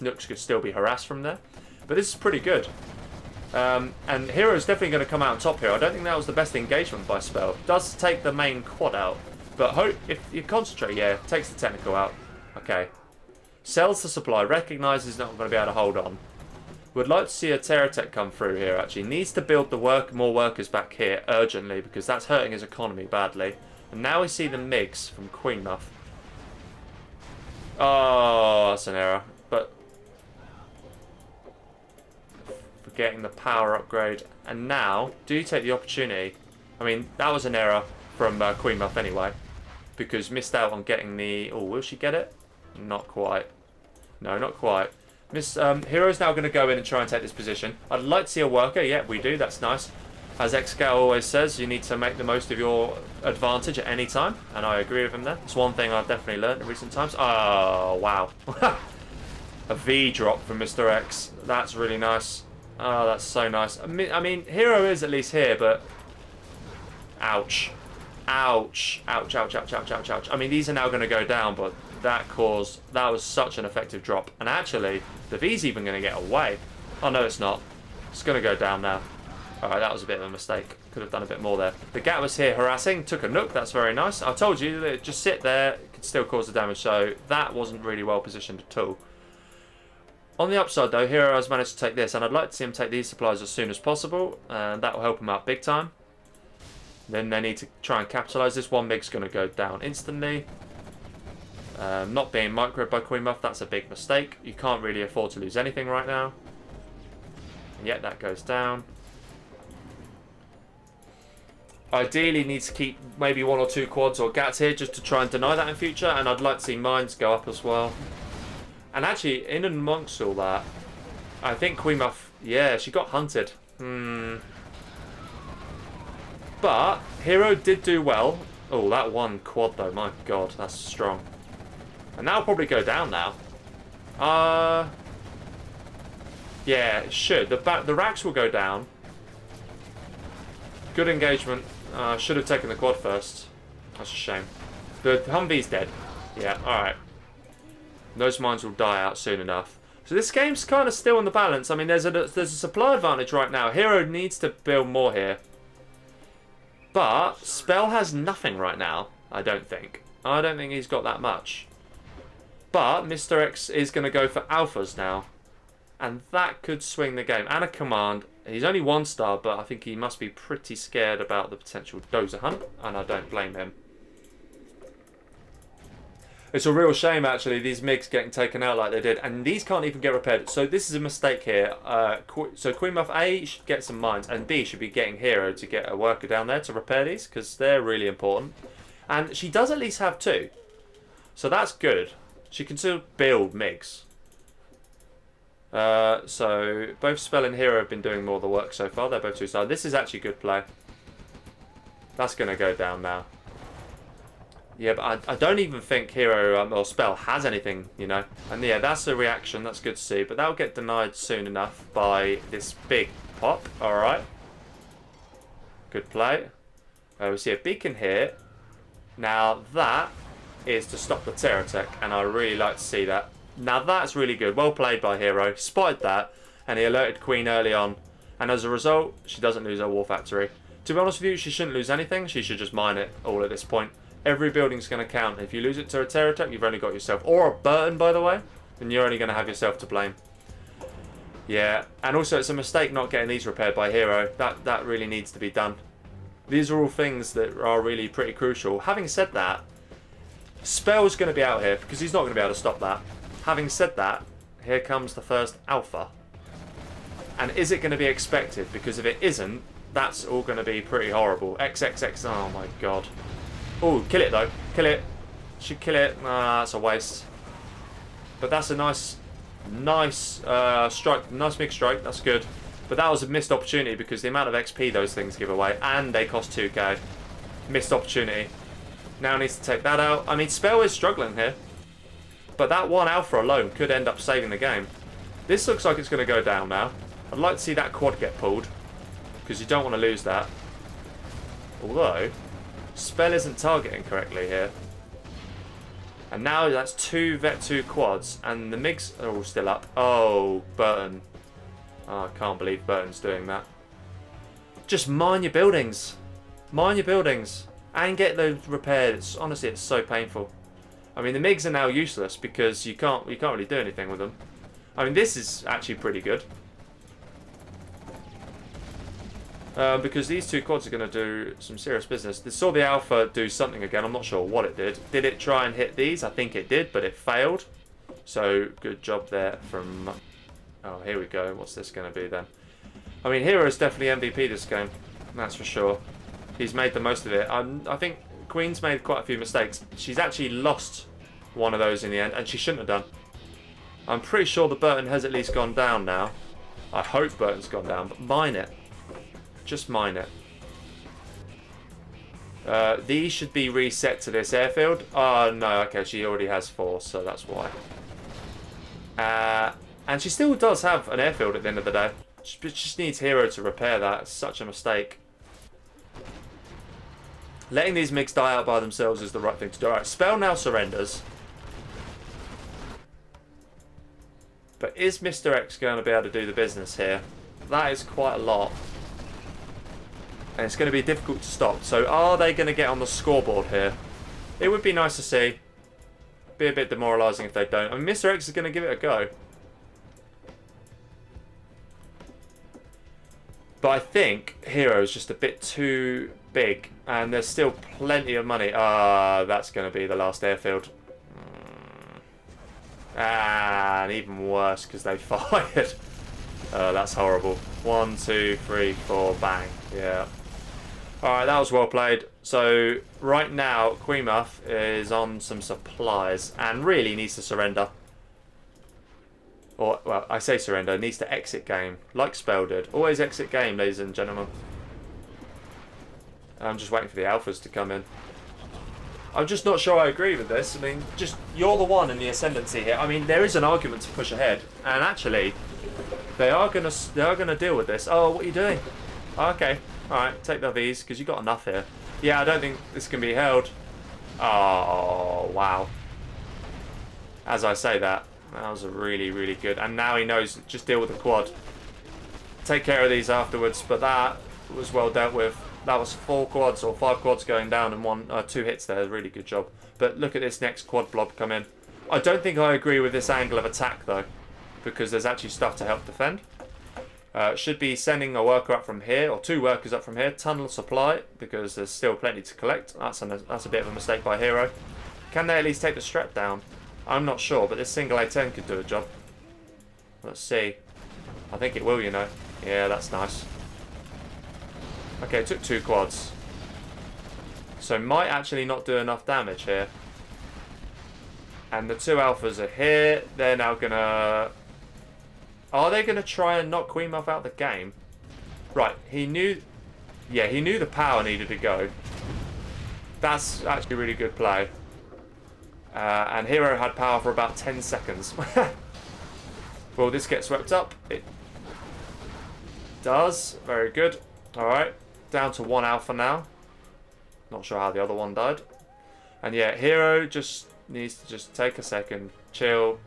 Nooks could still be harassed from there. But this is pretty good. And Hero's definitely going to come out on top here. I don't think that was the best engagement by Spell. Does take the main quad out, but if you concentrate, yeah, takes the technical out. Okay. Sells the supply, recognises he's not going to be able to hold on. Would like to see a Terror Tech come through here, actually. Needs to build the more workers back here urgently, because that's hurting his economy badly. And now we see the MiGs from Queenmuff. Oh, that's an error. But for getting the power upgrade. And now, do you take the opportunity? I mean, that was an error from Queenmuff anyway. Because missed out on getting the... Oh, will she get it? Not quite. No, not quite. Hero's now going to go in and try and take this position. I'd like to see a worker. Yeah, we do. That's nice. As XScout always says, you need to make the most of your advantage at any time. And I agree with him there. It's one thing I've definitely learned in recent times. Oh, wow. A V drop from MrX. That's really nice. Oh, that's so nice. I mean, Hero is at least here, but... Ouch. Ouch. Ouch, ouch, ouch, ouch, ouch, ouch. I mean, these are now going to go down, but that was such an effective drop. And actually, the V's even going to get away. Oh, no, it's not. It's going to go down now. Alright, that was a bit of a mistake. Could have done a bit more there. The GAT was here harassing. Took a Nook. That's very nice. I told you that just sit there. It could still cause the damage. So that wasn't really well positioned at all. On the upside, though, Hero has managed to take this. And I'd like to see him take these supplies as soon as possible. And that will help him out big time. Then they need to try and capitalise. This one MiG's going to go down instantly. Not being microed by Queenmuff, that's a big mistake. You can't really afford to lose anything right now. And yet that goes down. Ideally needs to keep maybe 1 or 2 quads or gats here just to try and deny that in future. And I'd like to see mines go up as well. And actually, in and amongst all that, I think Queenmuff, yeah, she got hunted. But Hero did do well. Oh, that one quad though, my god, that's strong. And that'll probably go down now. Yeah, it should. The racks will go down. Good engagement. Should have taken the quad first. That's a shame. The Humvee's dead. Yeah, alright. Those mines will die out soon enough. So this game's kind of still on the balance. I mean, there's a supply advantage right now. Hero needs to build more here. But Spell has nothing right now, I don't think. I don't think he's got that much. But MrX is going to go for alphas now. And that could swing the game. And a command. He's only 1 star, but I think he must be pretty scared about the potential dozer hunt. And I don't blame him. It's a real shame, actually, these MiGs getting taken out like they did. And these can't even get repaired. So this is a mistake here. So Queenmuff A should get some mines. And B should be getting Hero to get a worker down there to repair these. Because they're really important. And she does at least have 2. So that's good. She can still build MiGs. So both Spell and Hero have been doing more of the work so far. They're both 2 star. This is actually good play. That's going to go down now. Yeah, but I don't even think Hero or Spell has anything, you know. And yeah, that's a reaction. That's good to see. But that'll get denied soon enough by this big pop. Alright. Good play. We see a beacon here. Now that is to stop the terror attack. And I really like to see that. Now that's really good. Well played by Hero. Spotted that. And he alerted Queen early on. And as a result, she doesn't lose her war factory. To be honest with you, she shouldn't lose anything. She should just mine it all at this point. Every building's going to count. If you lose it to a terror attack, you've only got yourself. Or a Burton, by the way. Then you're only going to have yourself to blame. Yeah. And also, it's a mistake not getting these repaired by Hero. That really needs to be done. These are all things that are really pretty crucial. Having said that, Spell's going to be out here because he's not going to be able to stop that. Having said that, here comes the first alpha. And is it going to be expected? Because if it isn't, that's all going to be pretty horrible. XXX, oh my god. Oh, kill it though. Kill it. Should kill it. Nah, that's a waste. But that's a nice strike. Nice big strike. That's good. But that was a missed opportunity because the amount of XP those things give away. And they cost 2k. Missed opportunity. Now needs to take that out. I mean, Spell is struggling here. But that one alpha alone could end up saving the game. This looks like it's going to go down now. I'd like to see that quad get pulled. Because you don't want to lose that. Although, Spell isn't targeting correctly here. And now that's 2 Vet 2 quads. And the MiGs are all still up. Oh, Burton. Oh, I can't believe Burton's doing that. Just mine your buildings. Mine your buildings. And get those repaired. Honestly, it's so painful. I mean, the MiGs are now useless because you can't really do anything with them. I mean, this is actually pretty good. Because these 2 quads are going to do some serious business. They saw the Alpha do something again. I'm not sure what it did. Did it try and hit these? I think it did, but it failed. So, good job there from... Oh, here we go. What's this going to be then? I mean, Hero is definitely MVP this game. That's for sure. He's made the most of it. I think Queen's made quite a few mistakes. She's actually lost one of those in the end, and she shouldn't have done. I'm pretty sure the Burton has at least gone down now. I hope Burton's gone down, but mine it. Just mine it. These should be reset to this airfield. Oh, no, okay, she already has 4, so that's why. And she still does have an airfield at the end of the day. She just needs Hero to repair that. It's such a mistake. Letting these MiGs die out by themselves is the right thing to do. Alright, Spell now surrenders. But is MrX going to be able to do the business here? That is quite a lot. And it's going to be difficult to stop. So are they going to get on the scoreboard here? It would be nice to see. Be a bit demoralising if they don't. I mean, MrX is going to give it a go. But I think Hero is just a bit too big. And there's still plenty of money. Ah, that's going to be the last airfield. And even worse because they fired. That's horrible. 1, 2, 3, 4, bang. Yeah. Alright, that was well played. So, right now, Queenmuff is on some supplies and really needs to surrender. Or, well, I say surrender, needs to exit game. Like Spell did. Always exit game, ladies and gentlemen. I'm just waiting for the alphas to come in. I'm just not sure I agree with this. I mean, just, you're the one in the ascendancy here. I mean, there is an argument to push ahead. And actually, they are gonna deal with this. Oh, what are you doing? Okay. Alright, take the Vs, because you've got enough here. Yeah, I don't think this can be held. Oh, wow. As I say that was a really, really good. And now he knows, just deal with the quad. Take care of these afterwards, but that was well dealt with. That was 4 quads, or 5 quads going down, and 2 hits there. Really good job. But look at this next quad blob come in. I don't think I agree with this angle of attack, though, because there's actually stuff to help defend. Should be sending a worker up from here, or 2 workers up from here. Tunnel supply, because there's still plenty to collect. That's a bit of a mistake by Hero. Can they at least take the strap down? I'm not sure, but this single A10 could do a job. Let's see. I think it will, you know. Yeah, that's nice. Okay, it took 2 quads. So might actually not do enough damage here. And the 2 alphas are here. They're now gonna... Are they going to try and knock Queenmuff out of the game? Right, he knew... Yeah, he knew the power needed to go. That's actually a really good play. And Hero had power for about 10 seconds. Will this get swept up? It does. Very good. Alright, down to 1 alpha now. Not sure how the other one died. And yeah, Hero just needs to just take a second. Chill.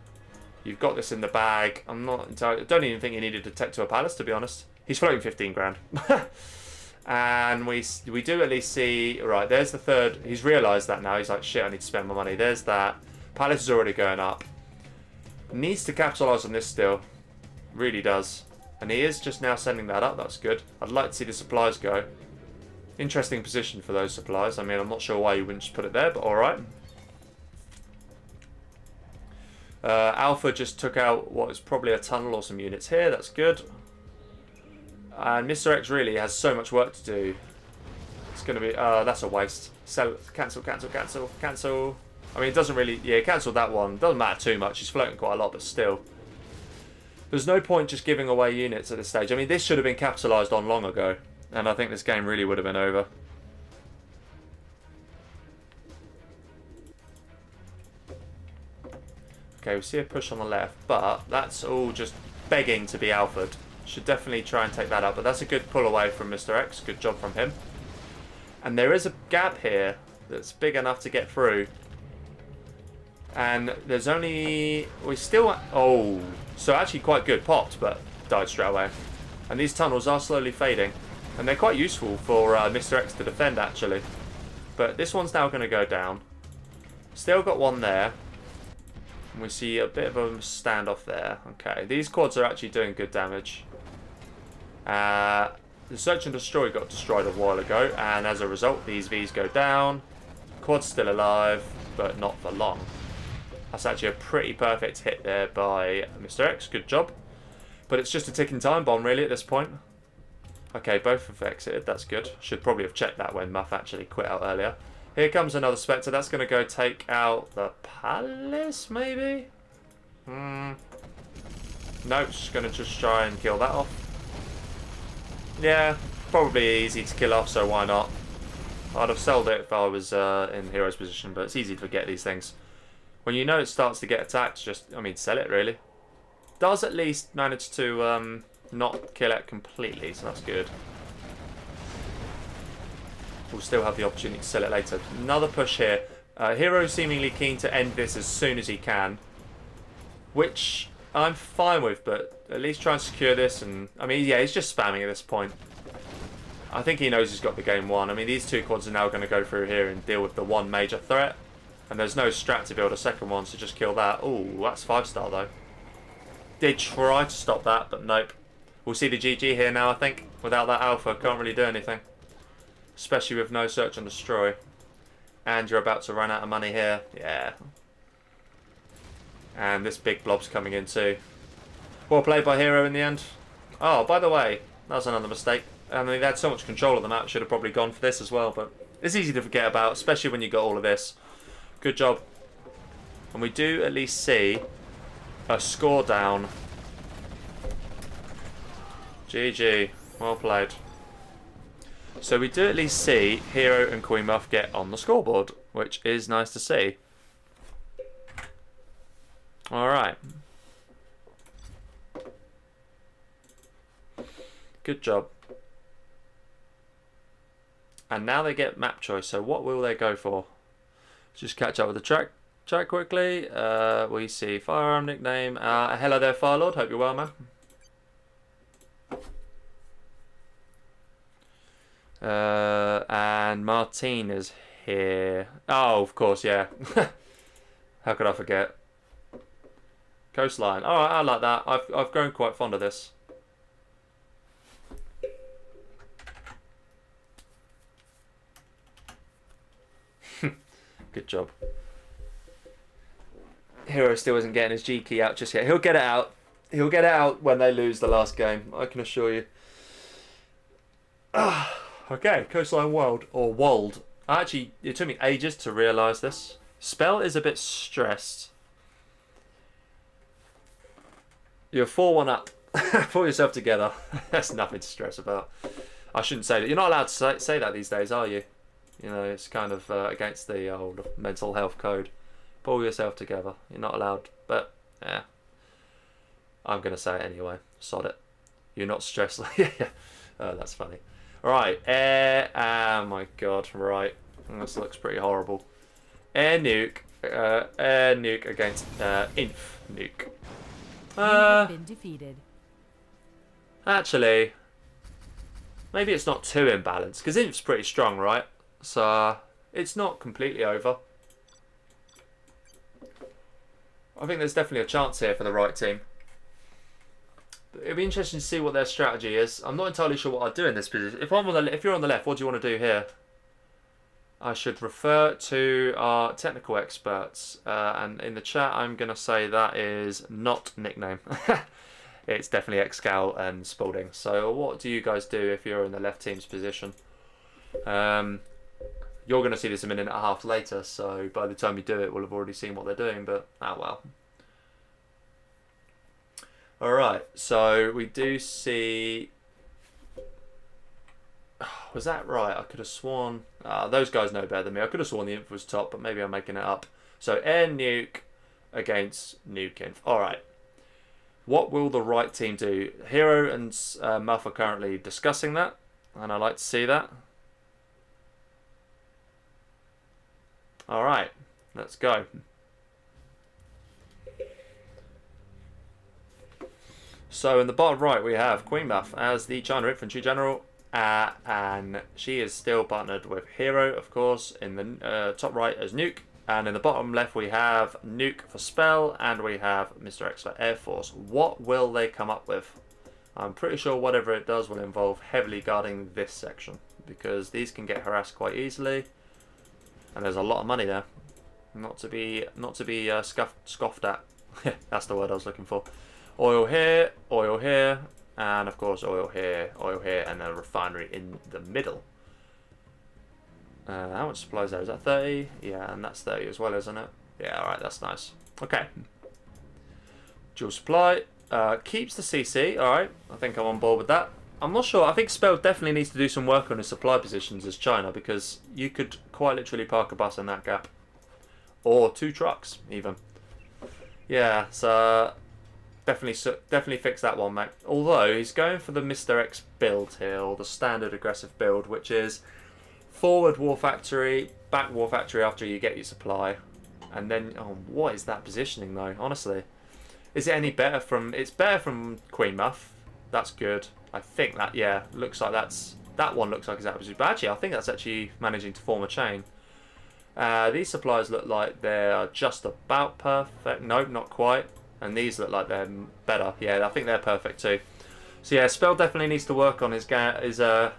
You've got this in the bag. I'm not entirely... I don't even think he needed to tech to a palace, to be honest. He's floating 15 grand. And we do at least see... Right, there's the 3rd. He's realised that now. He's like, shit, I need to spend my money. There's that. Palace is already going up. Needs to capitalise on this still. Really does. And he is just now sending that up. That's good. I'd like to see the supplies go. Interesting position for those supplies. I mean, I'm not sure why you wouldn't just put it there, but alright. Alpha just took out what is probably a tunnel or some units here. That's good. And MrX really has so much work to do. It's going to be... that's a waste. Sell, cancel, cancel, cancel, cancel. I mean, it doesn't really... Yeah, cancel that one. Doesn't matter too much. He's floating quite a lot, but still. There's no point just giving away units at this stage. I mean, this should have been capitalised on long ago. And I think this game really would have been over. Okay, we see a push on the left, but that's all just begging to be alphaed. Should definitely try and take that up, but that's a good pull away from MrX. Good job from him. And there is a gap here that's big enough to get through. And there's only... We still... Oh, so actually quite good. Popped, but died straight away. And these tunnels are slowly fading. And they're quite useful for MrX to defend, actually. But this one's now going to go down. Still got one there. And we see a bit of a standoff there. Okay, these quads are actually doing good damage. The Search and Destroy got destroyed a while ago, and as a result, these Vs go down. Quad's still alive, but not for long. That's actually a pretty perfect hit there by MrX. Good job. But it's just a ticking time bomb, really, at this point. Okay, both have exited. That's good. Should probably have checked that when Muff actually quit out earlier. Here comes another Spectre. That's going to go take out the Palace, maybe? No, it's going to just try and kill that off. Yeah, probably easy to kill off, so why not? I'd have sold it if I was in Hero's position, but it's easy to forget these things. When you know it starts to get attacked, just, I mean, sell it, really. Does at least manage to not kill it completely, so that's good. We'll still have the opportunity to sell it later. Another push here. Hero seemingly keen to end this as soon as he can. Which I'm fine with, but at least try and secure this. And I mean, yeah, he's just spamming at this point. I think he knows he's got the game won. I mean, these 2 quads are now going to go through here and deal with the one major threat. And there's no strat to build a second one, so just kill that. Ooh, that's 5-star though. Did try to stop that, but nope. We'll see the GG here now, I think. Without that alpha, can't really do anything. Especially with no Search and Destroy. And you're about to run out of money here. Yeah. And this big blob's coming in too. Well played by Hero in the end. Oh, by the way, that was another mistake. I mean, they had so much control of the map, should have probably gone for this as well, but it's easy to forget about, especially when you got all of this. Good job. And we do at least see a score down. GG. Well played. So we do at least see Hero and Queenmuff get on the scoreboard, which is nice to see. Alright. Good job. And now they get map choice, so what will they go for? Just catch up with the chat quickly. We see firearm nickname. Hello there, Firelord. Hope you're well, man. And Martine is here. Oh, of course, yeah. How could I forget? Coastline. Alright, I like that. I've grown quite fond of this. Good job. Hero still isn't getting his G key out just yet. He'll get it out. He'll get it out when they lose the last game. I can assure you. Okay, Coastline World. Or Wold. Actually, it took me ages to realise this. Spell is a bit stressed. You're 4-1 up. Pull yourself together. That's nothing to stress about. I shouldn't say that. You're not allowed to say that these days, are you? You know, it's kind of against the old mental health code. Pull yourself together. You're not allowed. But, yeah. I'm going to say it anyway. Sod it. You're not stressed. Yeah. Oh, that's funny. Right. Oh, my God. Right. This looks pretty horrible. Air nuke. Air nuke against inf nuke. You have been defeated. Actually, maybe it's not too imbalanced. Because inf's pretty strong, right? So, it's not completely over. I think there's definitely a chance here for the right team. But it'll be interesting to see what their strategy is. I'm not entirely sure what I'd do in this position. If you're on the left, what do you want to do here? I should refer to our technical experts. And in the chat, I'm going to say that is not nickname. It's definitely Excal and Spalding. So what do you guys do if you're in the left team's position? You're going to see this a minute and a half later, so by the time you do it, we'll have already seen what they're doing, but oh well. Alright, so we do see... Was that right? I could have sworn... those guys know better than me. I could have sworn the inf was top, but maybe I'm making it up. So air nuke against nuke inf. Alright. What will the right team do? Hero and Muff are currently discussing that, and I like to see that. Alright, let's go. So in the bottom right we have Queenmuff as the China Infantry General, and she is still partnered with Hero, of course, in the top right as Nuke, and in the bottom left we have Nuke for Spell, and we have MrX for Air Force. What will they come up with? I'm pretty sure whatever it does will involve heavily guarding this section, because these can get harassed quite easily. And there's a lot of money there, not to be scoffed at. That's the word I was looking for. Oil here, and of course oil here, and a refinery in the middle. How much supplies there? Is that 30? Yeah, and that's 30 as well, isn't it? Yeah, alright, that's nice. Okay. Dual supply. Keeps the CC, alright. I think I'm on board with that. I'm not sure. I think Spell definitely needs to do some work on his supply positions as China, because you could quite literally park a bus in that gap. Or 2 trucks, even. Yeah, so definitely fix that one, mate. Although, he's going for the MrX build here, or the standard aggressive build, which is forward war factory, back war factory after you get your supply. And then, oh, what is that positioning, though, honestly? Is it any better from... It's better from Queenmuff. That's good. I think that, yeah, looks like that one looks like it's absolutely, but actually I think that's actually managing to form a chain. These supplies look like they're just about perfect. Nope, not quite. And these look like they're better. Yeah, I think they're perfect too. So yeah, Spell definitely needs to work on his oh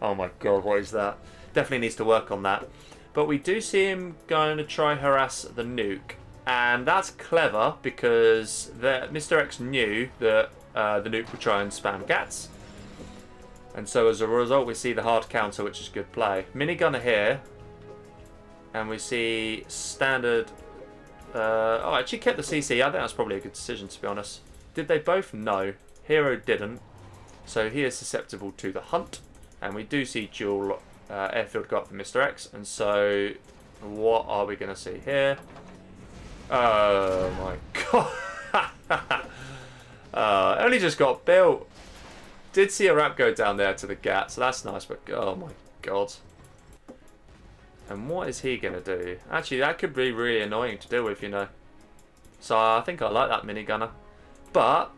my god, what is that? Definitely needs to work on that. But we do see him going to try harass the nuke. And that's clever because MrX knew that the nuke would try and spam gats. And so as a result, we see the hard counter, which is good play. Minigunner here. And we see standard... oh, actually kept the CC. I think that's probably a good decision, to be honest. Did they both? No. Hero didn't. So he is susceptible to the hunt. And we do see dual airfield go up for MrX. And so what are we going to see here? Oh my god. It only just got built. Did see a wrap go down there to the gat, so that's nice, but oh my god. And what is he going to do? Actually, that could be really annoying to deal with, you know. So I think I like that minigunner. But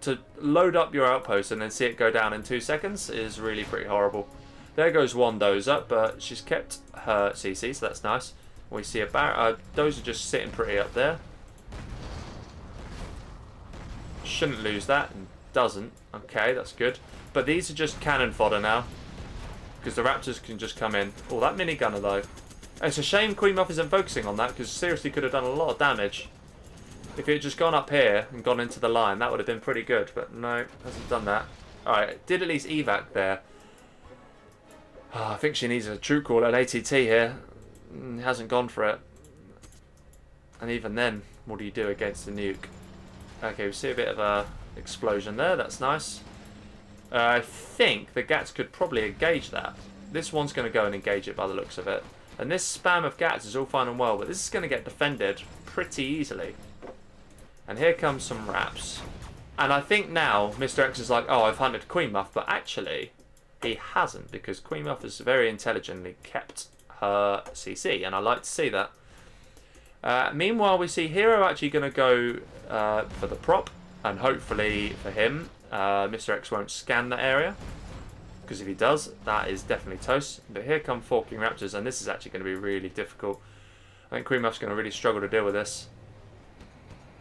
to load up your outpost and then see it go down in 2 seconds is really pretty horrible. There goes one dozer, but she's kept her CC, so that's nice. We see a dozer just sitting pretty up there. Shouldn't lose that, and doesn't. Okay, that's good. But these are just cannon fodder now, because the raptors can just come in. Oh, that minigunner though. It's a shame Queenmuff isn't focusing on that, because seriously could have done a lot of damage. If it had just gone up here and gone into the line, that would have been pretty good. But no, hasn't done that. Alright, did at least evac there. Oh, I think she needs a true call at ATT here. Hasn't gone for it. And even then, what do you do against the nuke? Okay, we see a bit of a explosion there. That's nice. I think the gats could probably engage that. This one's going to go and engage it by the looks of it. And this spam of gats is all fine and well, but this is going to get defended pretty easily. And here comes some wraps. And I think now MrX is like, oh, I've hunted Queenmuff, but actually he hasn't, because Queenmuff has very intelligently kept her CC, and I like to see that. Meanwhile, we see Hero actually going to go for the prop, and hopefully for him, MrX won't scan that area, because if he does, that is definitely toast. But here come Forking Raptors, and this is actually going to be really difficult. I think Queenmuff's going to really struggle to deal with this.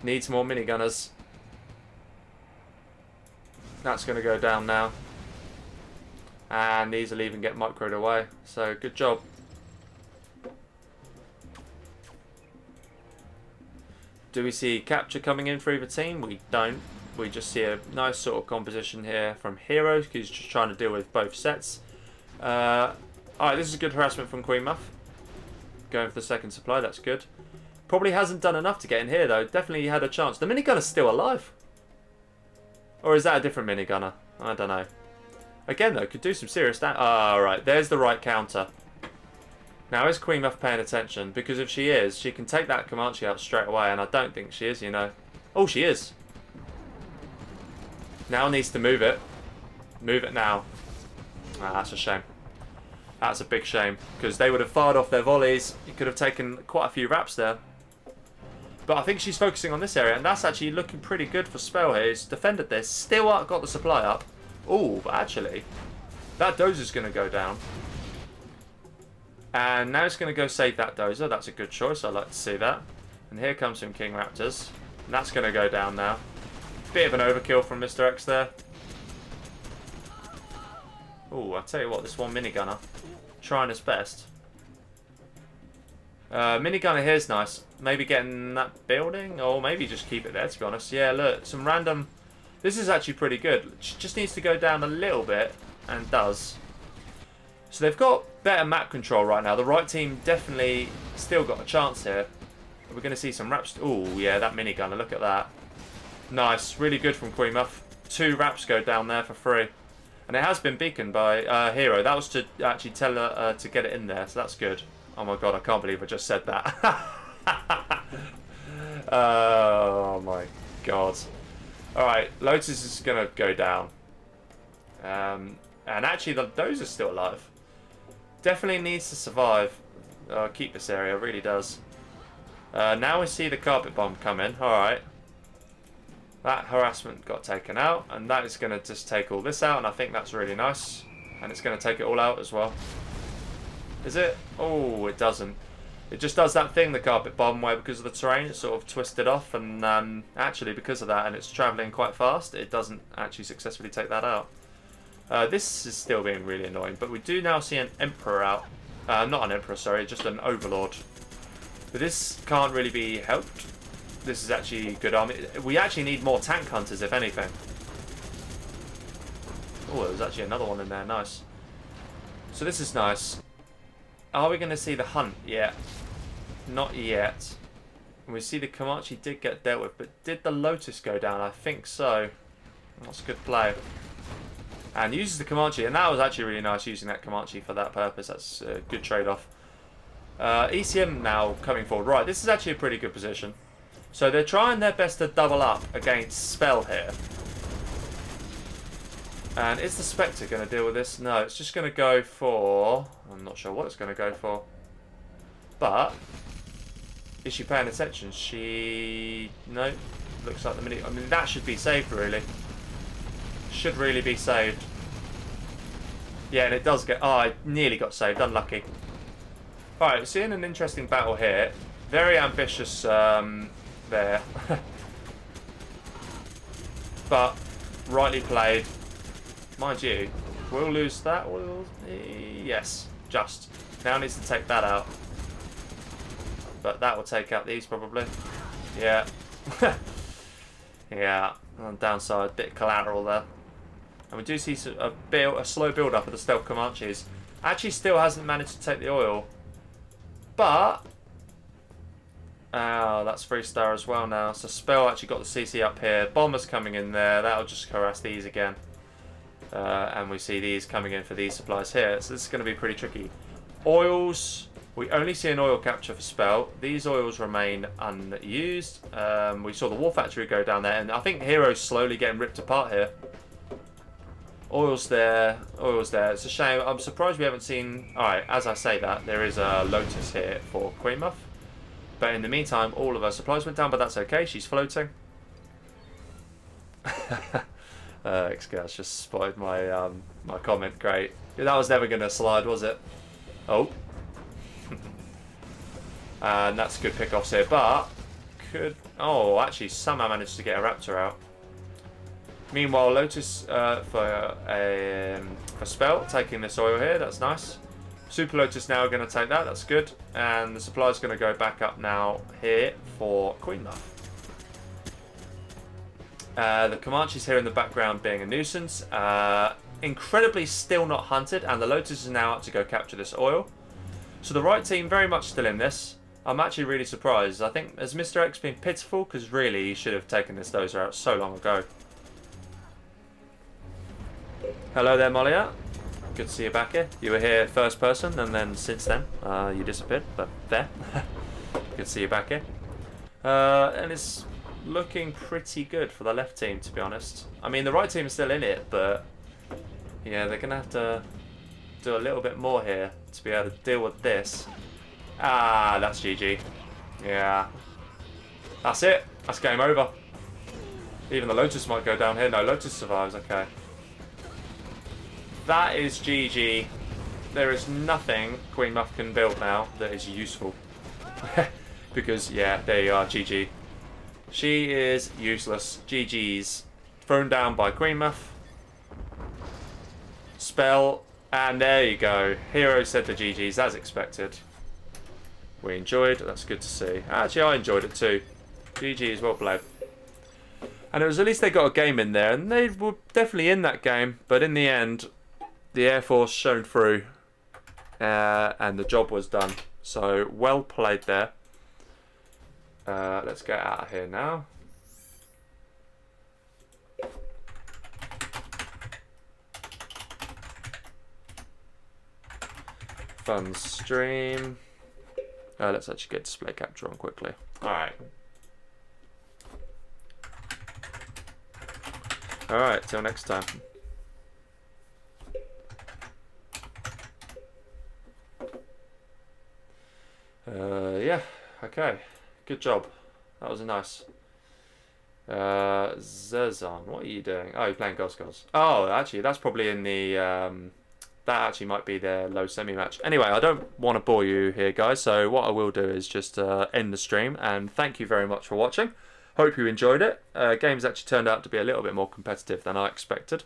Needs more minigunners. That's going to go down now. And these will even get microed away. So, good job. Do we see capture coming in for either team? We don't. We just see a nice sort of composition here from Hero, because he's just trying to deal with both sets. Alright, this is a good harassment from Queenmuff. Going for the second supply, that's good. Probably hasn't done enough to get in here, though. Definitely had a chance. The minigunner's still alive. Or is that a different minigunner? I don't know. Again, though, could do some serious damage. Alright, there's the right counter. Now, is Queenmuff paying attention? Because if she is, she can take that Comanche out straight away, and I don't think she is, you know. Oh, she is. Now needs to move it. Move it now. Ah, that's a shame. That's a big shame, because they would have fired off their volleys. You could have taken quite a few wraps there. But I think she's focusing on this area, and that's actually looking pretty good for Spell here. He's defended this, still got the supply up. Oh, but actually, that dozer's going to go down. And now it's going to go save that dozer. That's a good choice. I like to see that. And here comes some King Raptors. And that's going to go down now. Bit of an overkill from MrX there. Oh, I'll tell you what, this one minigunner. Trying his best. Minigunner here's nice. Maybe getting that building, or maybe just keep it there, to be honest. Yeah, look, some random... This is actually pretty good. Just needs to go down a little bit, and does. So they've got better map control right now. The right team definitely still got a chance here. We're going to see some wraps. Oh, yeah, that minigunner, look at that. Nice, really good from Queenmuff. 2 wraps go down there for free. And it has been beaconed by Hero. That was to actually tell her to get it in there, so that's good. Oh my god, I can't believe I just said that. Oh my god. Alright, Lotus is going to go down. And actually, those are still alive. Definitely needs to survive. Keep this area, really does. Now we see the carpet bomb come in. Alright. That harassment got taken out, and that is going to just take all this out, and I think that's really nice. And it's going to take it all out as well. Is it? Oh, it doesn't. It just does that thing, the carpet bomb, where because of the terrain it's sort of twisted off, and actually because of that, and it's travelling quite fast, it doesn't actually successfully take that out. This is still being really annoying, but we do now see an Emperor out. Not an Emperor, sorry, just an Overlord. But this can't really be helped. This is actually good army. We actually need more tank hunters, if anything. Oh, there's actually another one in there. Nice. So this is nice. Are we going to see the hunt yet? Not yet. We see the Comanche did get dealt with, but did the Lotus go down? I think so. That's a good play. And uses the Comanche, and that was actually really nice using that Comanche for that purpose. That's a good trade-off. ECM now coming forward. Right, this is actually a pretty good position. So they're trying their best to double up against Spell here. And is the Spectre going to deal with this? No, it's just going to go for... I'm not sure what it's going to go for. But... is she paying attention? She... no. Looks like the mini... I mean, that should be saved, really. Should really be saved. Yeah, and it does get... oh, it nearly got saved. Unlucky. Alright, we're seeing an interesting battle here. Very ambitious there. But, rightly played. Mind you, we'll lose that. Yes, just. Now needs to take that out. But that will take out these probably. Yeah. Yeah. On the downside, bit collateral there. And we do see a slow build up of the stealth Comanches. Actually still hasn't managed to take the oil. But... oh, that's 3-star as well now. So Spell actually got the CC up here. Bombers coming in there. That'll just harass these again. And we see these coming in for these supplies here. So this is going to be pretty tricky. Oils. We only see an oil capture for Spell. These oils remain unused. We saw the War Factory go down there. And I think Hero's slowly getting ripped apart here. Oil's there. Oil's there. It's a shame. I'm surprised we haven't seen... alright, as I say that, there is a Lotus here for Queenmuff. But in the meantime, all of her supplies went down. But that's okay. She's floating. X-Gas just spotted my my comment. Great. That was never going to slide, was it? Oh. And that's good pickoffs here, but could... oh, actually somehow managed to get a Raptor out. Meanwhile, Lotus for Spell taking this oil here. That's nice. Super Lotus now are going to take that. That's good. And the supply is going to go back up now here for Queenmuff. The Comanche's here in the background being a nuisance. Incredibly still not hunted, and the Lotus is now out to go capture this oil. So the right team very much still in this. I'm actually really surprised. I think, has MrX been pitiful? Because really, he should have taken this dozer out so long ago. Hello there, Molia. Good to see you back here. You were here first person, and then since then, you disappeared, but there. Good to see you back here. And it's looking pretty good for the left team, to be honest. I mean, the right team is still in it, but yeah, they're going to have to do a little bit more here to be able to deal with this. Ah, that's GG. Yeah. That's it. That's game over. Even the Lotus might go down here. No, Lotus survives. Okay. That is GG. There is nothing Queenmuff can build now that is useful. Because, yeah, there you are. GG. She is useless. GG's. Thrown down by Queenmuff. Spell. And there you go. Hero said the GG's as expected. We enjoyed. That's good to see. Actually, I enjoyed it too. GG is well played. And it was at least they got a game in there. And they were definitely in that game. But in the end, the Air Force shone through. And the job was done. So, well played there. Let's get out of here now. Fun stream. Let's actually get display capture on quickly. Alright. Alright, till next time. Yeah, okay. Good job. That was a nice. Zezon, what are you doing? Oh, you're playing Ghost Girls. Oh, actually, that's probably in the... that actually might be their low semi-match. Anyway, I don't want to bore you here, guys, so what I will do is just end the stream, and thank you very much for watching. Hope you enjoyed it. Game's actually turned out to be a little bit more competitive than I expected.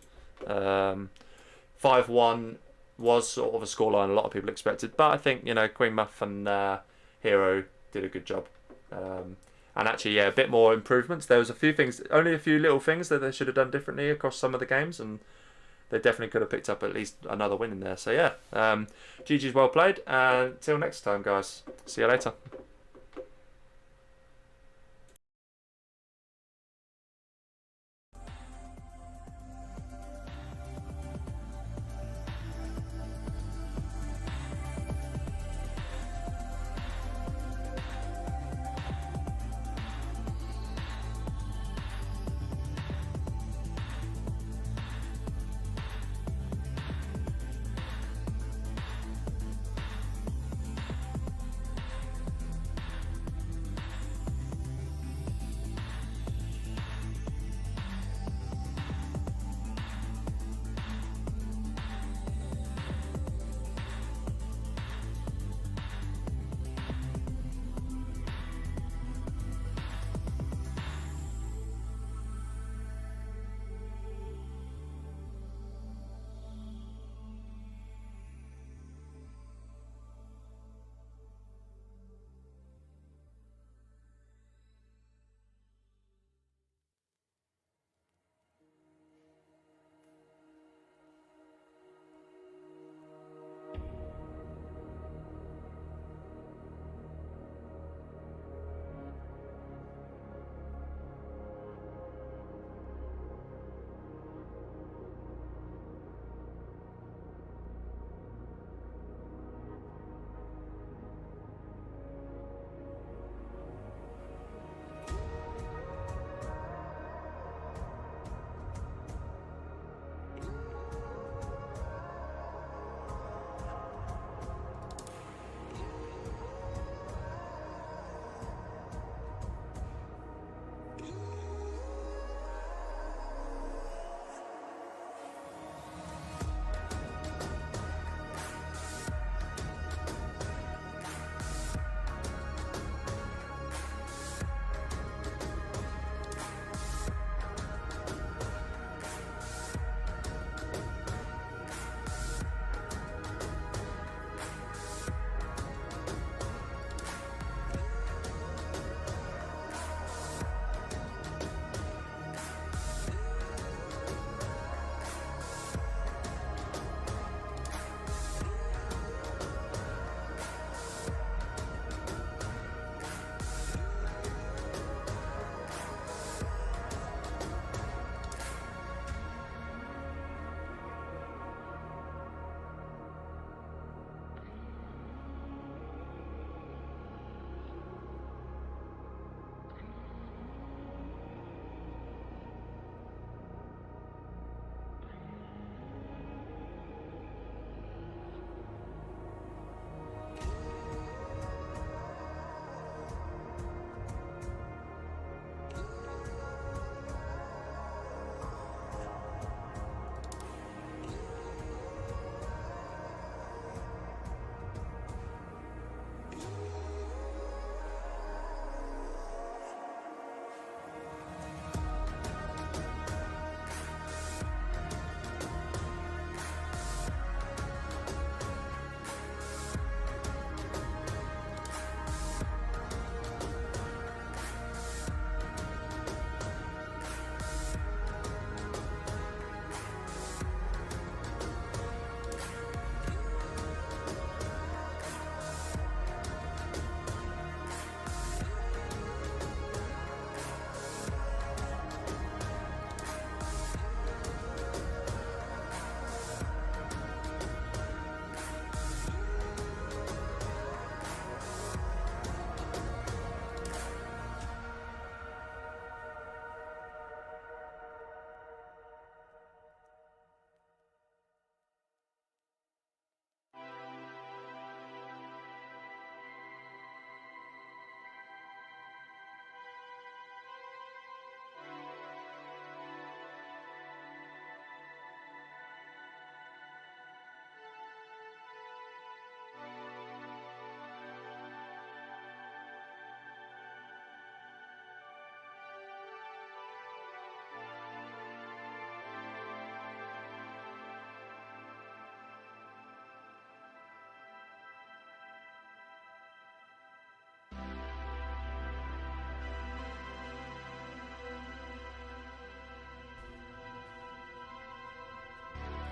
5-1 was sort of a scoreline a lot of people expected, but I think, you know, Queenmuff and Hero did a good job. And actually, yeah, a bit more improvements. There was a few things, only a few little things that they should have done differently across some of the games, and they definitely could have picked up at least another win in there. So yeah, GG's well played. Until next time, guys. See you later.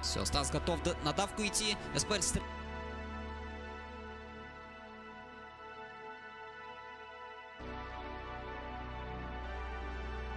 Все, Стас готов на давку идти. СПЛ